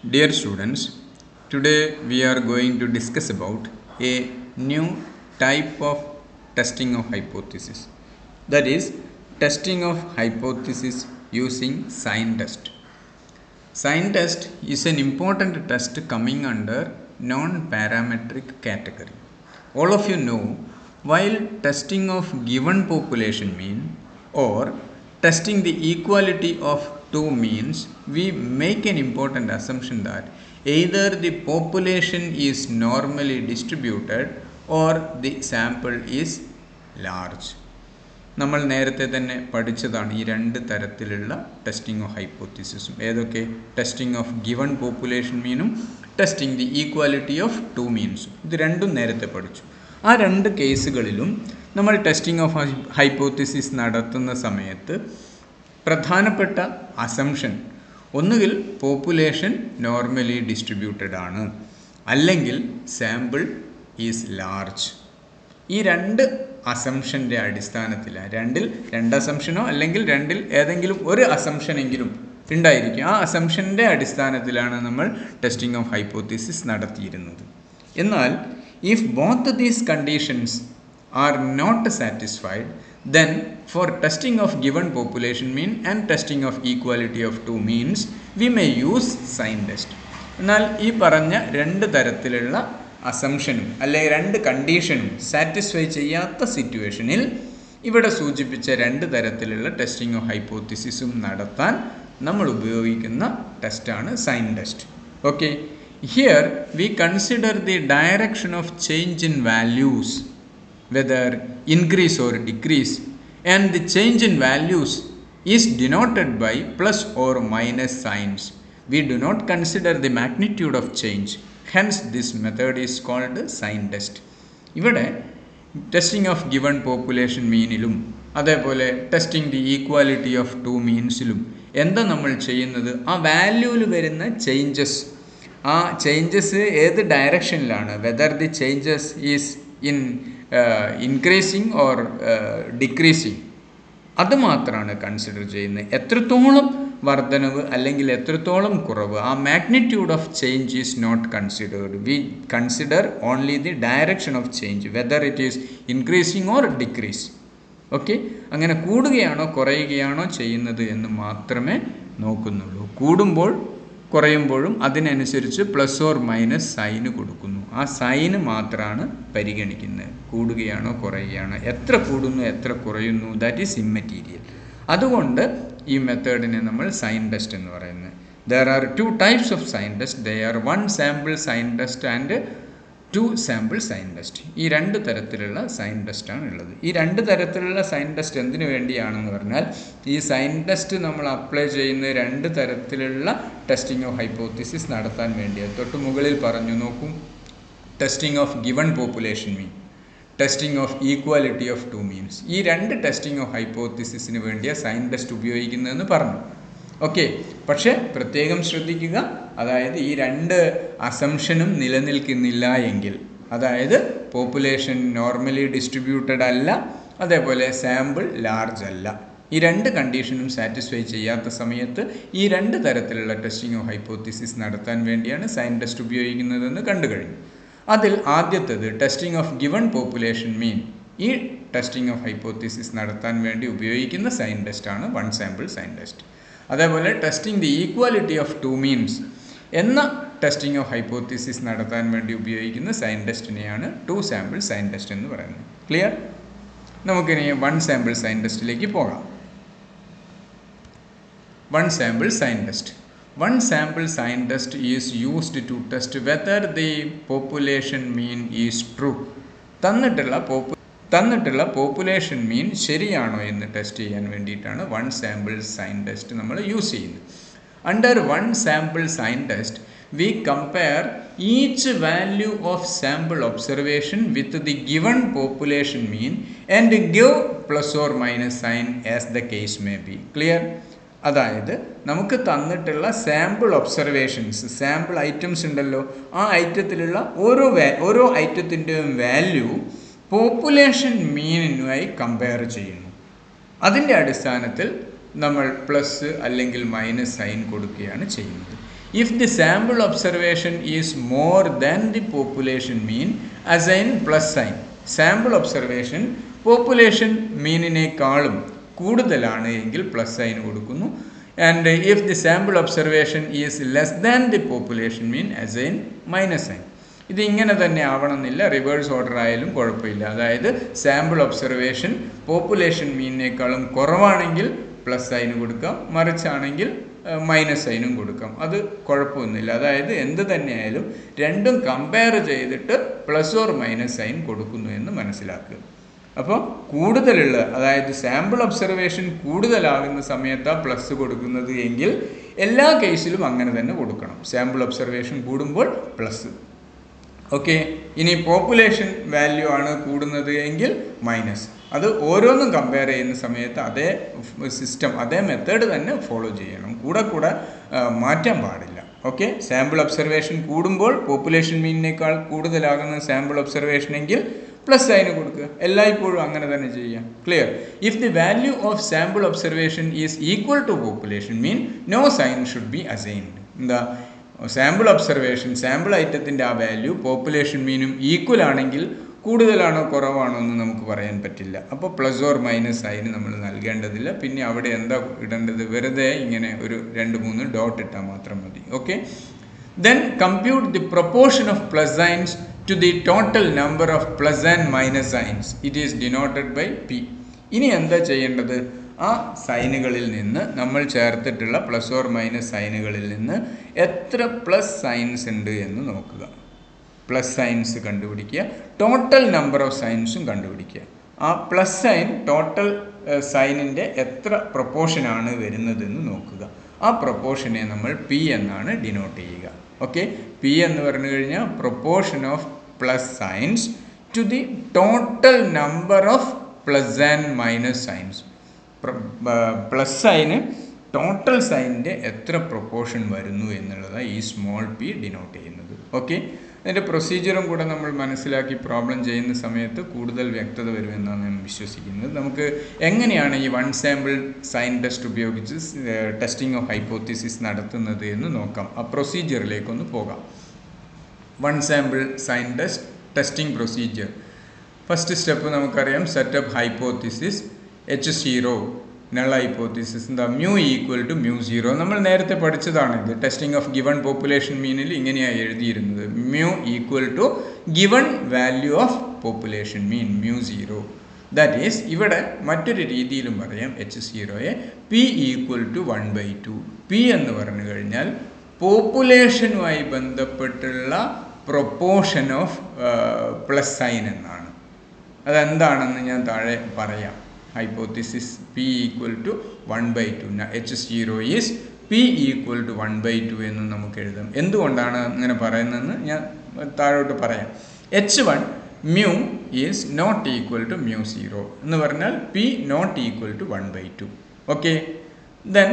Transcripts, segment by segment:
Dear students, today we are going to discuss about a new type of testing of hypothesis. That is, testing of hypothesis using sign test. Sign test is an important test coming under non-parametric category. All of you know, while testing of given population mean or testing the equality of two means, we make an important assumption that either the population is normally distributed or the sample is large. നമ്മൾ നേരത്തെ തന്നെ പഠിച്ചതാണ് ഈ രണ്ട് തരത്തിലുള്ള testing of ഹൈപ്പോത്തിസിസും. ഏതൊക്കെ? Testing of given population മീനും testing the equality of two മീൻസും. ഇത് രണ്ടും നേരത്തെ പഠിച്ചു. ആ രണ്ട് കേസുകളിലും നമ്മൾ ടെസ്റ്റിംഗ് ഓഫ് ഹൈപ്പോത്തിസിസ് നടത്തുന്ന സമയത്ത് പ്രധാനപ്പെട്ട അസംഷൻ ഒന്നുകിൽ പോപ്പുലേഷൻ നോർമലി ഡിസ്ട്രിബ്യൂട്ടഡ് ആണ്, അല്ലെങ്കിൽ സാമ്പിൾ ഈസ് ലാർജ്. ഈ രണ്ട് അസംഷൻ്റെ അടിസ്ഥാനത്തിൽ രണ്ട് അസംഷനോ അല്ലെങ്കിൽ രണ്ടിൽ ഏതെങ്കിലും ഒരു അസംഷനെങ്കിലും ഉണ്ടായിരിക്കും. ആ അസംഷൻ്റെ അടിസ്ഥാനത്തിലാണ് നമ്മൾ ടെസ്റ്റിംഗ് ഓഫ് ഹൈപ്പോത്തിസിസ് നടത്തിയിരുന്നത്. എന്നാൽ if both these conditions are not satisfied, then for testing of given population mean and testing of equality of two means we may use sign test. എന്നാൽ ഈ പറഞ്ഞ രണ്ട് തരത്തിലുള്ള അസംഷനും അല്ലെങ്കിൽ രണ്ട് കണ്ടീഷനും സാറ്റിസ്ഫൈ ചെയ്യാത്ത സിറ്റുവേഷനിൽ ഇവിടെ സൂചിപ്പിച്ച രണ്ട് തരത്തിലുള്ള ടെസ്റ്റിംഗ് ഓഫ് ഹൈപ്പോത്തിസിസും നടത്താൻ നമ്മൾ ഉപയോഗിക്കുന്ന ടെസ്റ്റാണ് sign test. Okay, here we consider the direction of change in values, whether increase or decrease, and the change in values is denoted by plus or minus signs. We do not consider the magnitude of change. Hence this method is called sign test. ഇവിടെ testing of given population മീനിലും അതേപോലെ testing the equality of two മീൻസിലും എന്താ നമ്മൾ ചെയ്യുന്നത്? ആ വാല്യൂവിൽ വരുന്ന ആ ചേഞ്ചസ് ഏത് ഡയറക്ഷനിലാണ്, whether the changes is in increasing or decreasing, അത് മാത്രമാണ് കൺസിഡർ ചെയ്യുന്നത്. എത്രത്തോളം വർധനവ് അല്ലെങ്കിൽ എത്രത്തോളം കുറവ്, ആ magnitude of change is not considered. We consider only the direction of change, whether it is increasing or decrease. Okay, അങ്ങനെ കൂടുകയാണോ കുറയുകയാണോ ചെയ്യുന്നത് എന്ന് മാത്രമേ നോക്കുന്നുള്ളൂ. കൂടുമ്പോൾ കുറയുമ്പോഴും അതിനനുസരിച്ച് പ്ലസ് ഓർ മൈനസ് സൈന് കൊടുക്കുന്നു. ആ സൈന് മാത്രമാണ് പരിഗണിക്കുന്നത്. കൂടുകയാണോ കുറയുകയാണോ, എത്ര കൂടുന്നു എത്ര കുറയുന്നു, ദാറ്റ് ഈസ് ഇമ്മെറ്റീരിയൽ. അതുകൊണ്ട് ഈ മെത്തേഡിനെ നമ്മൾ സൈൻ ടെസ്റ്റ് എന്ന് പറയുന്നത്. There are two types of sign test. They are one sample sign test and two sample sign test. ഈ രണ്ട് തരത്തിലുള്ള സൈൻ ടെസ്റ്റാണ് ഉള്ളത്. ഈ രണ്ട് തരത്തിലുള്ള സൈൻ ടെസ്റ്റ് എന്തിനു വേണ്ടിയാണെന്ന് പറഞ്ഞാൽ, ഈ സൈൻ ടെസ്റ്റ് നമ്മൾ അപ്ലൈ ചെയ്യുന്ന രണ്ട് തരത്തിലുള്ള ടെസ്റ്റിംഗ് ഓഫ് ഹൈപ്പോത്തിസിസ് നടത്താൻ വേണ്ടിയാണ്. തൊട്ട് മുകളിൽ പറഞ്ഞു നോക്കൂ, testing of given population mean, testing of equality of two means. ഈ രണ്ട് ടെസ്റ്റിംഗ് ഓഫ് ഹൈപ്പോത്തിസിസിന് വേണ്ടിയാണ് സൈൻ ടെസ്റ്റ് ഉപയോഗിക്കുന്നതെന്ന് പറഞ്ഞു. ഓക്കെ, പക്ഷേ പ്രത്യേകം ശ്രദ്ധിക്കുക, അതായത് ഈ രണ്ട് അസംഷനും നിലനിൽക്കുന്നില്ല എങ്കിൽ, അതായത് പോപ്പുലേഷൻ നോർമലി ഡിസ്ട്രിബ്യൂട്ടഡ് അല്ല, അതേപോലെ സാമ്പിൾ ലാർജ് അല്ല, ഈ രണ്ട് കണ്ടീഷനും സാറ്റിസ്ഫൈ ചെയ്യാത്ത സമയത്ത് ഈ രണ്ട് തരത്തിലുള്ള ടെസ്റ്റിംഗ് ഓഫ് ഹൈപ്പോത്തിസിസ് നടത്താൻ വേണ്ടിയാണ് സൈൻ ടെസ്റ്റ് ഉപയോഗിക്കുന്നതെന്ന് കണ്ടു കഴിഞ്ഞു. അതിൽ ആദ്യത്തേത് testing of given population mean. ഈ ടെസ്റ്റിംഗ് ഓഫ് ഹൈപ്പോത്തിസിസ് നടത്താൻ വേണ്ടി ഉപയോഗിക്കുന്ന സൈൻ ടെസ്റ്റാണ് വൺ സാമ്പിൾ സൈൻ ടെസ്റ്റ്. അതേപോലെ testing the equality of two means എന്ന ടെസ്റ്റിംഗ് ഓഫ് ഹൈപ്പോത്തിസിസ് നടത്താൻ വേണ്ടി ഉപയോഗിക്കുന്ന സൈൻ ടെസ്റ്റിനെയാണ് ടു സാമ്പിൾ സൈൻ ടെസ്റ്റ് എന്ന് പറയുന്നത്. ക്ലിയർ? നമുക്കിനി വൺ സാമ്പിൾ സൈൻ ടെസ്റ്റിലേക്ക് പോകാം. One sample sign test. One sample sign test is used to test whether the population mean is true. തന്നിട്ടുള്ള പോപ്പുലേഷൻ മീൻ ശരിയാണോ എന്ന് ടെസ്റ്റ് ചെയ്യാൻ വേണ്ടിയിട്ടാണ് വൺ സാമ്പിൾ സൈൻ ടെസ്റ്റ് നമ്മൾ യൂസ് ചെയ്യുന്നത്. Under one sample sign test we compare each value of sample observation with the given population mean and give plus or minus sign as the case may be. Clear? അതായത് നമുക്ക് തന്നിട്ടുള്ള sample observations, sample items ഉണ്ടല്ലോ, ആ ഐറ്റത്തിലുള്ള ഓരോ ഐറ്റത്തിൻ്റെയും value population മീനുമായി compare ചെയ്യുന്നു. അതിൻ്റെ അടിസ്ഥാനത്തിൽ നമ്മൾ പ്ലസ് അല്ലെങ്കിൽ മൈനസ് സൈൻ കൊടുക്കുകയാണ് ചെയ്യുന്നത്. If the sample observation is more than the population mean, assign plus sign. Sample observation population മീനിനേക്കാളും കൂടുതലാണ് എങ്കിൽ പ്ലസ് സൈൻ കൊടുക്കുന്നു. And if the sample observation is less than the population mean, assign minus sign. ഇത് ഇങ്ങനെ തന്നെ ആവണമെന്നില്ല, reverse order ആയാലും കുഴപ്പമില്ല. അതായത് സാമ്പിൾ ഒബ്സർവേഷൻ പോപ്പുലേഷൻ മീനിനേക്കാളും കുറവാണെങ്കിൽ പ്ലസ് സൈന് കൊടുക്കാം, മറിച്ചാണെങ്കിൽ മൈനസ് സൈനും കൊടുക്കാം. അത് കുഴപ്പമൊന്നുമില്ല. അതായത് എന്ത് തന്നെയായാലും രണ്ടും കമ്പയർ ചെയ്തിട്ട് പ്ലസ് ഓർ മൈനസ് സൈൻ കൊടുക്കുന്നു എന്ന് മനസ്സിലാക്കുക. അപ്പോൾ കൂടുതലുള്ള, അതായത് സാമ്പിൾ ഒബ്സർവേഷൻ കൂടുതലാകുന്ന സമയത്താണ് പ്ലസ് കൊടുക്കുന്നത് എങ്കിൽ എല്ലാ കേസിലും അങ്ങനെ തന്നെ കൊടുക്കണം. സാമ്പിൾ ഒബ്സർവേഷൻ കൂടുമ്പോൾ പ്ലസ്. ഓക്കെ, ഇനി പോപ്പുലേഷൻ വാല്യൂ ആണ് കൂടുന്നത് എങ്കിൽ മൈനസ്. അത് ഓരോന്നും കമ്പയർ ചെയ്യുന്ന സമയത്ത് അതേ സിസ്റ്റം, അതേ മെത്തേഡ് തന്നെ ഫോളോ ചെയ്യണം, കൂടെ മാറ്റാൻ പാടില്ല. ഓക്കെ, സാമ്പിൾ ഒബ്സർവേഷൻ കൂടുമ്പോൾ പോപ്പുലേഷൻ മീനിനേക്കാൾ കൂടുതലാകുന്ന സാമ്പിൾ ഒബ്സർവേഷൻ എങ്കിൽ പ്ലസ് സൈന് കൊടുക്കുക. എല്ലായ്പ്പോഴും അങ്ങനെ തന്നെ ചെയ്യാം. Clear? If the value of sample observation is equal to population mean, no sign should be assigned. എന്താ, സാമ്പിൾ ഒബ്സർവേഷൻ, സാമ്പിൾ ഐറ്റത്തിൻ്റെ ആ വാല്യൂ പോപ്പുലേഷൻ മീനും ഈക്വൽ ആണെങ്കിൽ കൂടുതലാണോ കുറവാണോ എന്ന് നമുക്ക് പറയാൻ പറ്റില്ല. അപ്പോൾ പ്ലസ് ഓർ മൈനസ് സൈന് നമ്മൾ നൽകേണ്ടതില്ല. പിന്നെ അവിടെ എന്താ ഇടേണ്ടത്? വെറുതെ ഇങ്ങനെ ഒരു 2-3 ഡോട്ട് ഇട്ടാൽ മാത്രം മതി. Okay, then compute the proportion of plus signs to the total number of plus and minus signs. It is denoted by P. ഇനി എന്താ ചെയ്യേണ്ടത്? ആ സൈനുകളിൽ നിന്ന്, നമ്മൾ ചേർത്തിട്ടുള്ള പ്ലസ് ഓർ മൈനസ് സൈനുകളിൽ നിന്ന് എത്ര പ്ലസ് സൈൻസ് ഉണ്ട് എന്ന് നോക്കുക. പ്ലസ് സൈൻസ് കണ്ടുപിടിക്കുക, ടോട്ടൽ നമ്പർ ഓഫ് സൈൻസും കണ്ടുപിടിക്കുക. ആ പ്ലസ് സൈൻ ടോട്ടൽ സൈനിൻ്റെ എത്ര പ്രൊപ്പോർഷനാണ് വരുന്നതെന്ന് നോക്കുക. ആ പ്രൊപ്പോർഷനെ നമ്മൾ P എന്നാണ് ഡിനോട്ട് ചെയ്യുക. ഓക്കെ, P എന്ന് പറഞ്ഞു കഴിഞ്ഞാൽ proportion of plus signs to the total number of plus and minus signs. Plus sign total സൈനിൻ്റെ എത്ര പ്രൊപ്പോർഷൻ വരുന്നു എന്നുള്ളതാണ് ഈ സ്മോൾ p ഡിനോട്ട് ചെയ്യുന്നത്. ഓക്കെ, അതിൻ്റെ പ്രൊസീജിയറും കൂടെ നമ്മൾ മനസ്സിലാക്കി പ്രോബ്ലം ചെയ്യുന്ന സമയത്ത് കൂടുതൽ വ്യക്തത വരുമെന്നാണ് ഞാൻ വിശ്വസിക്കുന്നത്. നമുക്ക് എങ്ങനെയാണ് ഈ വൺ സാമ്പിൾ സൈൻ ടെസ്റ്റ് ഉപയോഗിച്ച് ടെസ്റ്റിംഗ് ഓഫ് ഹൈപ്പോത്തിസിസ് നടത്തുന്നത് എന്ന് നോക്കാം. ആ പ്രൊസീജിയറിലേക്കൊന്ന് പോകാം. One sample sign test testing procedure. First step നമുക്കറിയാം, setup hypothesis H0 null hypothesis. എന്താ? Mu equal to μ0. നമ്മൾ നേരത്തെ പഠിച്ചതാണിത്. ടെസ്റ്റിംഗ് ഓഫ് ഗിവൺ പോപ്പുലേഷൻ മീനിൽ ഇങ്ങനെയാണ് എഴുതിയിരുന്നത്, mu equal to given value of population mean μ0. That is, ഇവിടെ മറ്റൊരു രീതിയിലും പറയാം H0യെ P ഈക്വൽ ടു 1/2. P എന്ന് പറഞ്ഞു കഴിഞ്ഞാൽ പോപ്പുലേഷനുമായി ബന്ധപ്പെട്ടുള്ള പ്രൊപ്പോർഷൻ ഓഫ് പ്ലസ് സൈൻ എന്നാണ്. അതെന്താണെന്ന് ഞാൻ താഴെ പറയാം. Hypothesis P equal to 1/2. H0 is P equal to 1/2 എന്ന് നമുക്ക് എഴുതാം. എന്തുകൊണ്ടാണ് അങ്ങനെ പറയുന്നതെന്ന് ഞാൻ താഴോട്ട് പറയാം. H1 mu is not equal to μ0 എന്ന് പറഞ്ഞാൽ P not equal to 1/2. Okay, then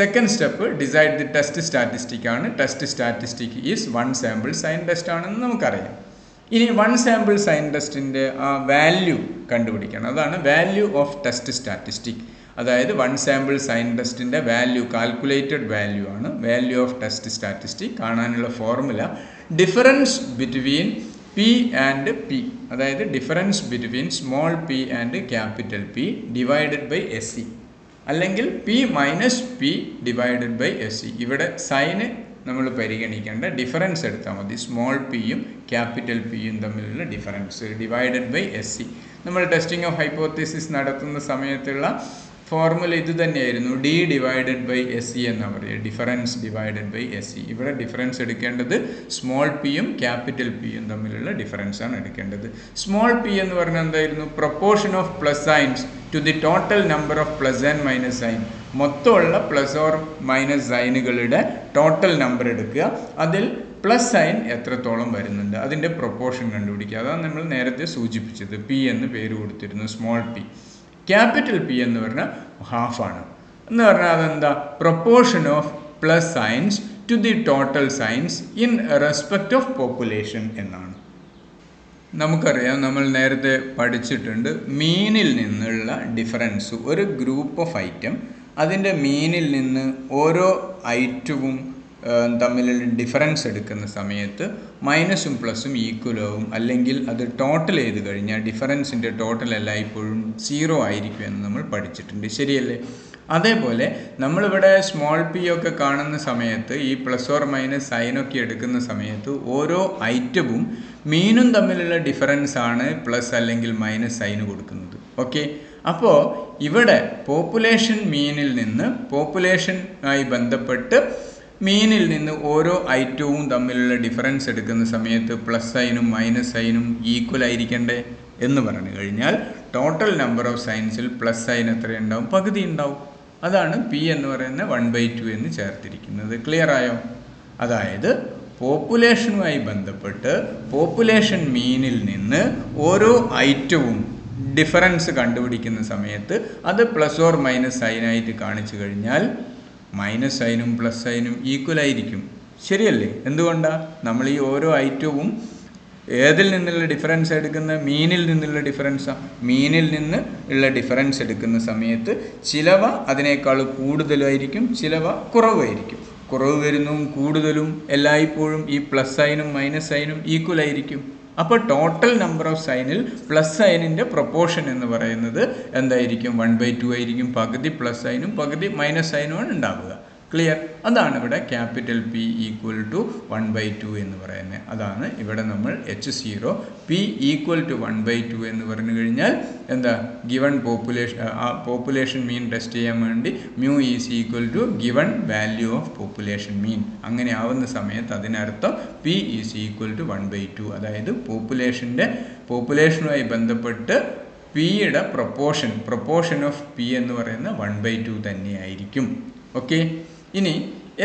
second step decide the test statistic ആണ്. Test statistic is one sample sign test ആണെന്ന് നമുക്കറിയാം. ഇനി വൺ സാമ്പിൾ സൈൻ ടെസ്റ്റിൻ്റെ ആ വാല്യൂ കണ്ടുപിടിക്കണം. അതാണ് വാല്യൂ ഓഫ് ടെസ്റ്റ് സ്റ്റാറ്റിസ്റ്റിക്. അതായത് വൺ സാമ്പിൾ സൈൻ ടെസ്റ്റിൻ്റെ വാല്യൂ, കാൽക്കുലേറ്റഡ് വാല്യൂ ആണ് വാല്യൂ ഓഫ് ടെസ്റ്റ് സ്റ്റാറ്റിസ്റ്റിക്. കാണാനുള്ള formula difference between P and P, അതായത് difference between small p and capital P divided by SE, അല്ലെങ്കിൽ P minus P divided by SE. ഇവിടെ sign നമ്മൾ പരിഗണിക്കേണ്ട, difference എടുത്താൽ മതി. Small പിയും ക്യാപിറ്റൽ പിയും തമ്മിലുള്ള ഡിഫറൻസ് ഡിവൈഡഡ് ബൈ SE. നമ്മൾ ടെസ്റ്റിംഗ് ഓഫ് ഹൈപ്പോത്തിസിസ് നടത്തുന്ന സമയത്തുള്ള ഫോർമുല ഇത് തന്നെയായിരുന്നു, D ഡിവൈഡഡ് ബൈ SE എന്നാണ് പറയുക, ഡിഫറൻസ് ഡിവൈഡഡ് ബൈ SE. ഇവിടെ ഡിഫറൻസ് എടുക്കേണ്ടത് സ്മോൾ പിയും ക്യാപിറ്റൽ പിയും തമ്മിലുള്ള ഡിഫറൻസ് ആണ് എടുക്കേണ്ടത്. സ്മോൾ p എന്ന് പറഞ്ഞാൽ എന്തായിരുന്നു? Proportion of plus signs to the total number of plus and minus sign. മൊത്തമുള്ള പ്ലസ് ഓർ മൈനസ് സൈനുകളുടെ ടോട്ടൽ നമ്പർ എടുക്കുക, അതിൽ പ്ലസ് സൈൻ എത്രത്തോളം വരുന്നുണ്ട് അതിൻ്റെ പ്രൊപ്പോർഷൻ കണ്ടുപിടിക്കുക. അതാണ് നമ്മൾ നേരത്തെ സൂചിപ്പിച്ചത്. P എന്ന് പേര് കൊടുത്തിരുന്നു, സ്മോൾ p. ക്യാപിറ്റൽ P എന്ന് പറഞ്ഞാൽ ഹാഫാണ്. എന്ന് പറഞ്ഞാൽ അതെന്താ? Proportion of plus signs to the total signs in respect of population എന്നാണ്. നമുക്കറിയാം, നമ്മൾ നേരത്തെ പഠിച്ചിട്ടുണ്ട്, മീനിൽ നിന്നുള്ള ഡിഫറൻസ്. ഒരു ഗ്രൂപ്പ് ഓഫ് ഐറ്റം, അതിൻ്റെ മീനിൽ നിന്ന് ഓരോ ഐറ്റവും തമ്മിലുള്ള ഡിഫറൻസ് എടുക്കുന്ന സമയത്ത് മൈനസും പ്ലസും ഈക്വലാവും, അല്ലെങ്കിൽ അത് ടോട്ടൽ ചെയ്ത് കഴിഞ്ഞാൽ ഡിഫറൻസിൻ്റെ ടോട്ടൽ എല്ലായ്പ്പോഴും 0 ആയിരിക്കും എന്ന് നമ്മൾ പഠിച്ചിട്ടുണ്ട്. ശരിയല്ലേ? അതേപോലെ നമ്മളിവിടെ സ്മോൾ പി ഒക്കെ കാണുന്ന സമയത്ത് ഈ പ്ലസ് ഓർ മൈനസ് സൈനൊക്കെ എടുക്കുന്ന സമയത്ത് ഓരോ ഐറ്റവും മീനും തമ്മിലുള്ള ഡിഫറൻസ് ആണ് പ്ലസ് അല്ലെങ്കിൽ മൈനസ് സൈന് കൊടുക്കുന്നത്. ഓക്കെ, അപ്പോൾ ഇവിടെ പോപ്പുലേഷൻ മീനിൽ നിന്ന് പോപ്പുലേഷനായി ബന്ധപ്പെട്ട് മീനിൽ നിന്ന് ഓരോ ഐറ്റവും തമ്മിലുള്ള ഡിഫറൻസ് എടുക്കുന്ന സമയത്ത് പ്ലസ് സൈനും മൈനസ് സൈനും ഈക്വൽ ആയിരിക്കണ്ടേ എന്ന് പറഞ്ഞു കഴിഞ്ഞാൽ ടോട്ടൽ നമ്പർ ഓഫ് സൈൻസിൽ പ്ലസ് സൈൻ എത്രയുണ്ടാവും? പകുതി ഉണ്ടാവും. അതാണ് പി എന്ന് പറയുന്ന 1/2 എന്ന് ചേർത്തിരിക്കുന്നത്. ക്ലിയർ ആയോ? അതായത് പോപ്പുലേഷനുമായി ബന്ധപ്പെട്ട് പോപ്പുലേഷൻ മീനിൽ നിന്ന് ഓരോ ഐറ്റവും ഡിഫറൻസ് കണ്ടുപിടിക്കുന്ന സമയത്ത് അത് പ്ലസ് ഓർ മൈനസ് സൈനായിട്ട് കാണിച്ചു കഴിഞ്ഞാൽ മൈനസ് സൈനും പ്ലസ് സൈനും ഈക്വൽ ആയിരിക്കും. ശരിയല്ലേ? എന്തുകൊണ്ടാണ്? നമ്മൾ ഈ ഓരോ ഐറ്റവും ഏതിൽ നിന്നുള്ള ഡിഫറൻസ് എടുക്കുന്ന? മീനിൽ നിന്നുള്ള ഡിഫറൻസാണ്. മീനിൽ നിന്ന് ഉള്ള ഡിഫറൻസ് എടുക്കുന്ന സമയത്ത് ചിലവ അതിനേക്കാൾ കൂടുതലായിരിക്കും, ചിലവ കുറവായിരിക്കും. കുറവ് വരുന്നതും കൂടുതലും എല്ലായ്പ്പോഴും ഈ പ്ലസ് സൈനും മൈനസ് സൈനും ഈക്വൽ ആയിരിക്കും. അപ്പോൾ ടോട്ടൽ നമ്പർ ഓഫ് സൈനിൽ പ്ലസ് സൈനിൻ്റെ പ്രൊപ്പോർഷൻ എന്ന് പറയുന്നത് എന്തായിരിക്കും? 1/2 ആയിരിക്കും. പകുതി പ്ലസ് സൈനും പകുതി മൈനസ് സൈനുമാണ് ഉണ്ടാവുക. ക്ലിയർ? അതാണ് ഇവിടെ ക്യാപിറ്റൽ പി ഈക്വൽ ടു 1/2 എന്ന് പറയുന്നത്. അതാണ് ഇവിടെ നമ്മൾ H0 പി ഈക്വൽ ടു 1/2 എന്ന് പറഞ്ഞു കഴിഞ്ഞാൽ എന്താ? ഗിവൺ പോപ്പുലേഷൻ മീൻ ടെസ്റ്റ് ചെയ്യാൻ വേണ്ടി mu is equal to given value of population mean. അങ്ങനെ ആവുന്ന സമയത്ത് അതിനർത്ഥം പി ഈസ് ഈക്വൽ ടു 1/2. അതായത് പോപ്പുലേഷനുമായി ബന്ധപ്പെട്ട് പിയുടെ പ്രൊപ്പോർഷൻ ഓഫ് പി എന്ന് പറയുന്ന 1/2 തന്നെയായിരിക്കും. ഓക്കെ, ഇനി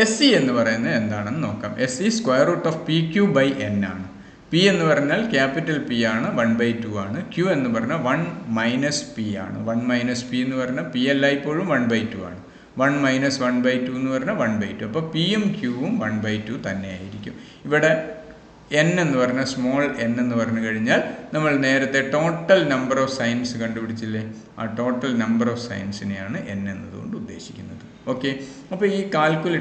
എസ് സി എന്ന് പറയുന്നത് എന്താണെന്ന് നോക്കാം. S C square root of P Q by N ആണ്. പി എന്ന് പറഞ്ഞാൽ ക്യാപിറ്റൽ പി ആണ്, 1/2 ആണ്. ക്യൂ എന്ന് പറഞ്ഞാൽ 1 മൈനസ് പി ആണ്. 1 മൈനസ് പി എന്ന് പറഞ്ഞാൽ പി എല്ലായ്പ്പോഴും 1/2 ആണ്. 1 മൈനസ് 1/2 എന്ന് പറഞ്ഞാൽ 1/2. അപ്പോൾ പിയും ക്യൂവും 1/2 തന്നെയായിരിക്കും. ഇവിടെ എൻ എന്ന് പറഞ്ഞാൽ സ്മോൾ എൻ എന്ന് പറഞ്ഞു കഴിഞ്ഞാൽ നമ്മൾ നേരത്തെ ടോട്ടൽ നമ്പർ ഓഫ് സൈൻസ് കണ്ടുപിടിച്ചില്ലേ? ആ ടോട്ടൽ നമ്പർ ഓഫ് സൈൻസിനെയാണ് എൻ എന്നതുകൊണ്ട് ഉദ്ദേശിക്കുന്നത്. ഓക്കെ, അപ്പോൾ ഈ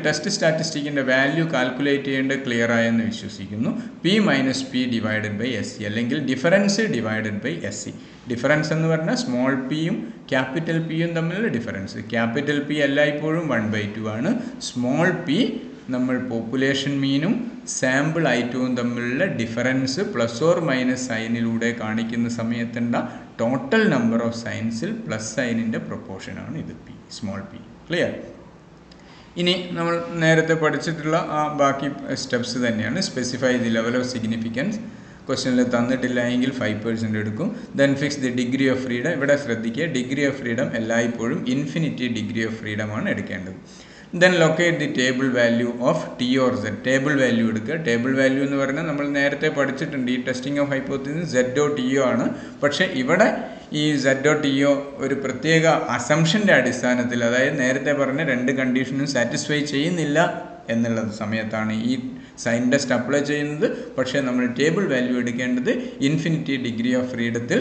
ടെസ്റ്റ് സ്റ്റാറ്റിസ്റ്റിക്കിൻ്റെ വാല്യൂ കാൽക്കുലേറ്റ് ചെയ്യേണ്ടത് ക്ലിയർ ആയെന്ന് വിശ്വസിക്കുന്നു. P minus P divided by S C, അല്ലെങ്കിൽ difference divided by S C. Difference എന്ന് പറഞ്ഞാൽ സ്മോൾ പിയും ക്യാപിറ്റൽ പിയും തമ്മിലുള്ള ഡിഫറൻസ്. ക്യാപിറ്റൽ പി എല്ലായ്പ്പോഴും 1/2 ആണ്. സ്മോൾ പി നമ്മൾ പോപ്പുലേഷൻ മീനും സാമ്പിൾ ഐറ്റവും തമ്മിലുള്ള ഡിഫറൻസ് പ്ലസ് ഓർ മൈനസ് സൈനിലൂടെ കാണിക്കുന്ന സമയത്തുണ്ട ടോട്ടൽ നമ്പർ ഓഫ് സൈൻസിൽ പ്ലസ് സൈനിൻ്റെ പ്രൊപ്പോർഷനാണ് ഇത് പി, സ്മോൾ പി. ക്ലിയർ? ഇനി നമ്മൾ നേരത്തെ പഠിച്ചിട്ടുള്ള ആ ബാക്കി സ്റ്റെപ്സ് തന്നെയാണ്. Specify the level of significance. ക്വസ്റ്റ്യനിൽ തന്നിട്ടില്ല എങ്കിൽ 5% എടുക്കും. Then fix the degree of freedom. ഇവിടെ ശ്രദ്ധിക്കുക, ഡിഗ്രി ഓഫ് ഫ്രീഡം എല്ലായ്പ്പോഴും ഇൻഫിനിറ്റി ഡിഗ്രി ഓഫ് ഫ്രീഡമാണ് എടുക്കേണ്ടത്. Then locate the table value of T or Z. Table value എടുക്കുക. ടേബിൾ വാല്യൂ എന്ന് പറഞ്ഞാൽ നമ്മൾ നേരത്തെ പഠിച്ചിട്ടുണ്ട്. ഈ ടെസ്റ്റിംഗ് ഓഫ് ഹൈപ്പോത്തസിസ് സെഡോ ടിഒ ആണ്. പക്ഷേ ഇവിടെ ഈ സെഡോ ടിഒ ഒരു പ്രത്യേക അസംഷൻ്റെ അടിസ്ഥാനത്തിൽ, അതായത് നേരത്തെ പറഞ്ഞ 2 കണ്ടീഷനും സാറ്റിസ്ഫൈ ചെയ്യുന്നില്ല എന്നുള്ള സമയത്താണ് ഈ സൈൻ ടെസ്റ്റ് അപ്ലൈ ചെയ്യുന്നത്. പക്ഷേ നമ്മൾ ടേബിൾ വാല്യൂ എടുക്കേണ്ടത് ഇൻഫിനിറ്റി ഡിഗ്രി ഓഫ് ഫ്രീഡത്തിൽ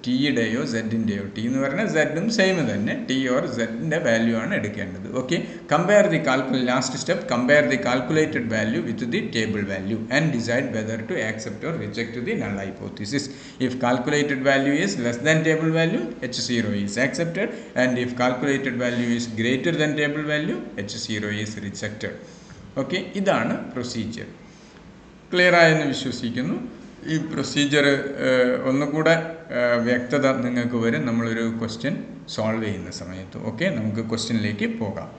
ടിയുടെയോ സെഡിൻ്റെയോ, ടി എന്ന് പറഞ്ഞാൽ സെഡും സെയിം തന്നെ, ടി ഓർ സെഡിൻ്റെ വാല്യൂ ആണ് എടുക്കേണ്ടത്. Okay, last step, compare the calculated value with the table value and decide whether to accept or reject the null hypothesis. If calculated value is less than table value, H0 is accepted, and if calculated value is greater than table value, H0 is rejected. Okay, ഇതാണ് procedure. Clear ആയെന്ന് വിശ്വസിക്കുന്നു. ഈ procedure ഒന്നുകൂടെ വ്യക്തത നിങ്ങൾക്ക് വരും നമ്മളൊരു question solve ചെയ്യുന്ന സമയത്ത്. ഓക്കെ, നമുക്ക് ക്വസ്റ്റ്യനിലേക്ക് പോകാം.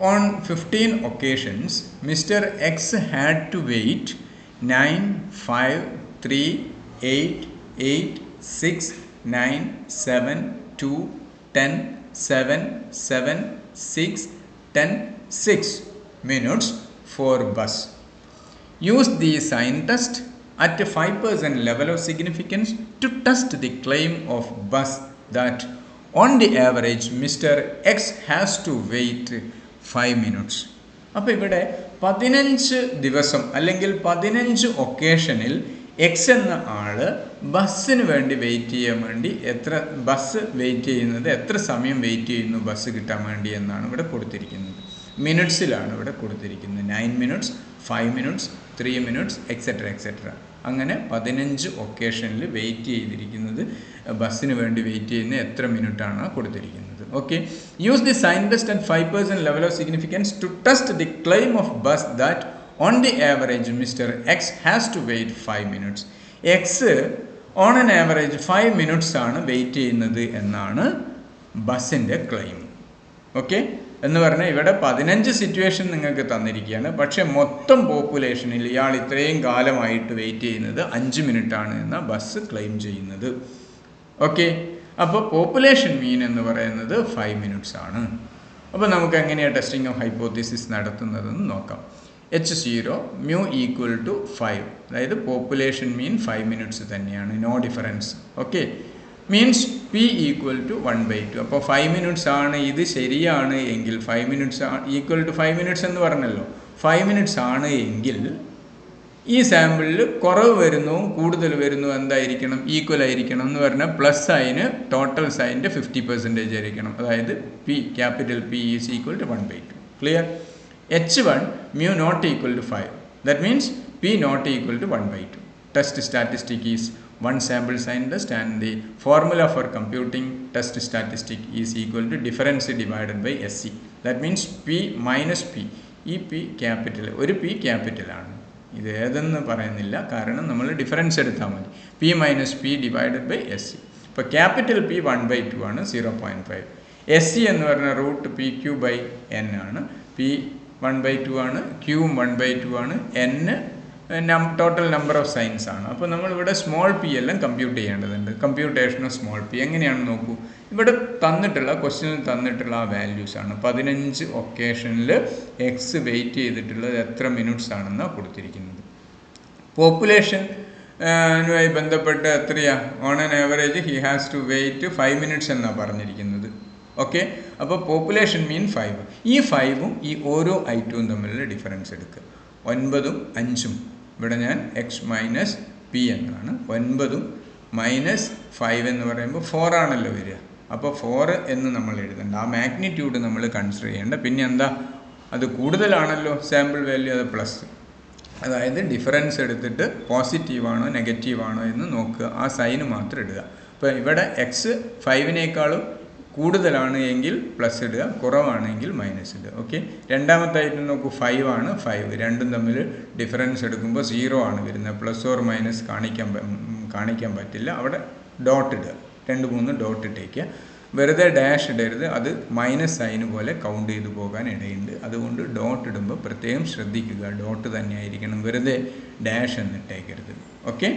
On 15 occasions, Mr. X had to wait 9, 5, 3, 8, 8, 6, 9, 7, 2, 10, 7, 7, 6, 10, 6 minutes for bus. Use the sign test at a 5% level of significance to test the claim of bus that on the average Mr. X has to wait 5 minutes. അപ്പോൾ ഇവിടെ 15 ദിവസം അല്ലെങ്കിൽ 15 ഒക്കേഷനിൽ X എന്ന ആൾ ബസ്സിന് വേണ്ടി wait ചെയ്യാൻ വേണ്ടി bus wait ചെയ്യുന്നത് എത്ര സമയം വെയിറ്റ് ചെയ്യുന്നു ബസ് കിട്ടാൻ വേണ്ടി എന്നാണ് ഇവിടെ കൊടുത്തിരിക്കുന്നത്. മിനിറ്റ്സിലാണ് ഇവിടെ കൊടുത്തിരിക്കുന്നത്. 9 minutes, 5 minutes, 3 minutes, etcetera etcetera. അങ്ങനെ 15 ഒക്കേഷനിൽ വെയിറ്റ് ചെയ്തിരിക്കുന്നത്, ബസ്സിന് വേണ്ടി വെയിറ്റ് ചെയ്യുന്ന എത്ര മിനിറ്റാണ് കൊടുത്തിരിക്കുന്നത്. Okay, use the sign test at 5% level of significance to test the claim of bus that on the average Mr X has to wait 5 minutes. X on an average 5 minutes ആണ് wait ചെയ്യുന്നത് എന്നാണ് ബസ്സിൻ്റെ claim. Okay, എന്ന് പറഞ്ഞാൽ ഇവിടെ 15 situation നിങ്ങൾക്ക് തന്നിരിക്കുകയാണ്. പക്ഷേ മൊത്തം പോപ്പുലേഷനിൽ ഇയാൾ ഇത്രയും കാലമായിട്ട് വെയിറ്റ് ചെയ്യുന്നത് 5 മിനിറ്റാണ് എന്നാണ് ബസ് ക്ലെയിം ചെയ്യുന്നത്. ഓക്കെ, അപ്പോൾ പോപ്പുലേഷൻ മീൻ എന്ന് പറയുന്നത് 5 minutes ആണ്. അപ്പോൾ നമുക്ക് എങ്ങനെയാണ് ടെസ്റ്റിംഗ് ഓഫ് ഹൈപ്പോത്തിസിസ് നടത്തുന്നതെന്ന് നോക്കാം. H0 mu equal to 5, അതായത് പോപ്പുലേഷൻ മീൻ 5 minutes തന്നെയാണ്, no difference. Okay, means P equal to 1/2. അപ്പോൾ 5 minutes ആണ്. ഇത് ശരിയാണ് എങ്കിൽ 5 minutes ഈക്വൽ ടു 5 minutes എന്ന് പറഞ്ഞല്ലോ. 5 minutes ആണ് എങ്കിൽ ഈ സാമ്പിളിൽ കുറവ് വരുന്നു കൂടുതൽ വരുന്നു എന്തായിരിക്കണം? ഈക്വൽ ആയിരിക്കണം. എന്ന് പറഞ്ഞാൽ പ്ലസ് സൈന് ടോട്ടൽ സൈൻ്റെ 50% ആയിരിക്കണം. അതായത് P, capital P is equal to 1/2. Clear? H1 mu not equal to 5. That means P not equal to 1/2. Test statistic is one sample sign test, and the formula for computing test statistic is equal to difference divided by SC. That means P minus P. ഈ P capital, ഒരു P ക്യാപിറ്റലാണ്. ഇത് ഏതെന്ന് പറയുന്നില്ല, കാരണം നമ്മൾ difference എടുത്താൽ മതി. P minus P divided by SC. ഇപ്പോൾ ക്യാപിറ്റൽ P 1/2 ആണ്, 0.5. SC എന്ന് പറഞ്ഞാൽ റൂട്ട് PQ/N ആണ്. P 1/2 ആണ്, Qയും 1/2 ആണ്, N total number of signs ആണ്. അപ്പോൾ നമ്മളിവിടെ സ്മോൾ പി എല്ലാം കമ്പ്യൂട്ട് ചെയ്യേണ്ടതുണ്ട്. കമ്പ്യൂട്ടേഷൻ ഓഫ് സ്മോൾ പി എങ്ങനെയാണെന്ന് നോക്കൂ. ഇവിടെ തന്നിട്ടുള്ള ക്വസ്റ്റ്യനിൽ തന്നിട്ടുള്ള ആ വാല്യൂസ് ആണ്. 15 ഒക്കേഷനിൽ എക്സ് വെയിറ്റ് ചെയ്തിട്ടുള്ളത് എത്ര മിനിറ്റ്സ് ആണെന്നാണ് കൊടുത്തിരിക്കുന്നത്. പോപ്പുലേഷനുമായി ബന്ധപ്പെട്ട് എത്രയാ? On an average he has to wait 5 minutes എന്നാണ് പറഞ്ഞിരിക്കുന്നത്. ഓക്കെ, അപ്പോൾ പോപ്പുലേഷൻ മീൻ 5. ഈ 5ഉം ഈ ഓരോ ഐറ്റവും തമ്മിലുള്ള ഡിഫറൻസ് എടുക്കുക. 9ഉം 5ഉം ഇവിടെ ഞാൻ എക്സ് മൈനസ് പി എന്നാണ്. 9ഉം മൈനസ് 5 എന്ന് പറയുമ്പോൾ 4 ആണല്ലോ വരിക. അപ്പോൾ 4 എന്ന് നമ്മൾ എഴുതേണ്ട, ആ മാഗ്നിറ്റ്യൂഡ് നമ്മൾ കൺസിഡർ ചെയ്യേണ്ട. പിന്നെ എന്താ, അത് കൂടുതലാണല്ലോ സാമ്പിൾ വാല്യൂ, അത് പ്ലസ്. അതായത് ഡിഫറൻസ് എടുത്തിട്ട് പോസിറ്റീവാണോ നെഗറ്റീവാണോ എന്ന് നോക്കുക, ആ സൈന് മാത്രം ഇടുക. ഇപ്പോൾ ഇവിടെ എക്സ് 5നേക്കാളും കൂടുതലാണ് എങ്കിൽ പ്ലസ് ഇടുക, കുറവാണെങ്കിൽ മൈനസ് ഇടുക. ഓക്കെ, രണ്ടാമത്തായിട്ട് നോക്കൂ, 5 ആണ്. 5 രണ്ടും തമ്മിൽ ഡിഫറൻസ് എടുക്കുമ്പോൾ 0 ആണ് വരുന്നത്. പ്ലസ് ഓർ മൈനസ് കാണിക്കാൻ പറ്റില്ല. അവിടെ ഡോട്ട് ഇടുക, 2-3 ഡോട്ട് ഇട്ടേക്കുക. വെറുതെ ഡാഷ് ഇടരുത്, അത് മൈനസ് സൈന് പോലെ കൗണ്ട് ചെയ്തു പോകാൻ ഇടയുണ്ട്. അതുകൊണ്ട് ഡോട്ട് ഇടുമ്പോൾ പ്രത്യേകം ശ്രദ്ധിക്കുക, ഡോട്ട് തന്നെ ആയിരിക്കണം, വെറുതെ ഡാഷ് എന്നിട്ടേക്കരുത്. ഓക്കെ,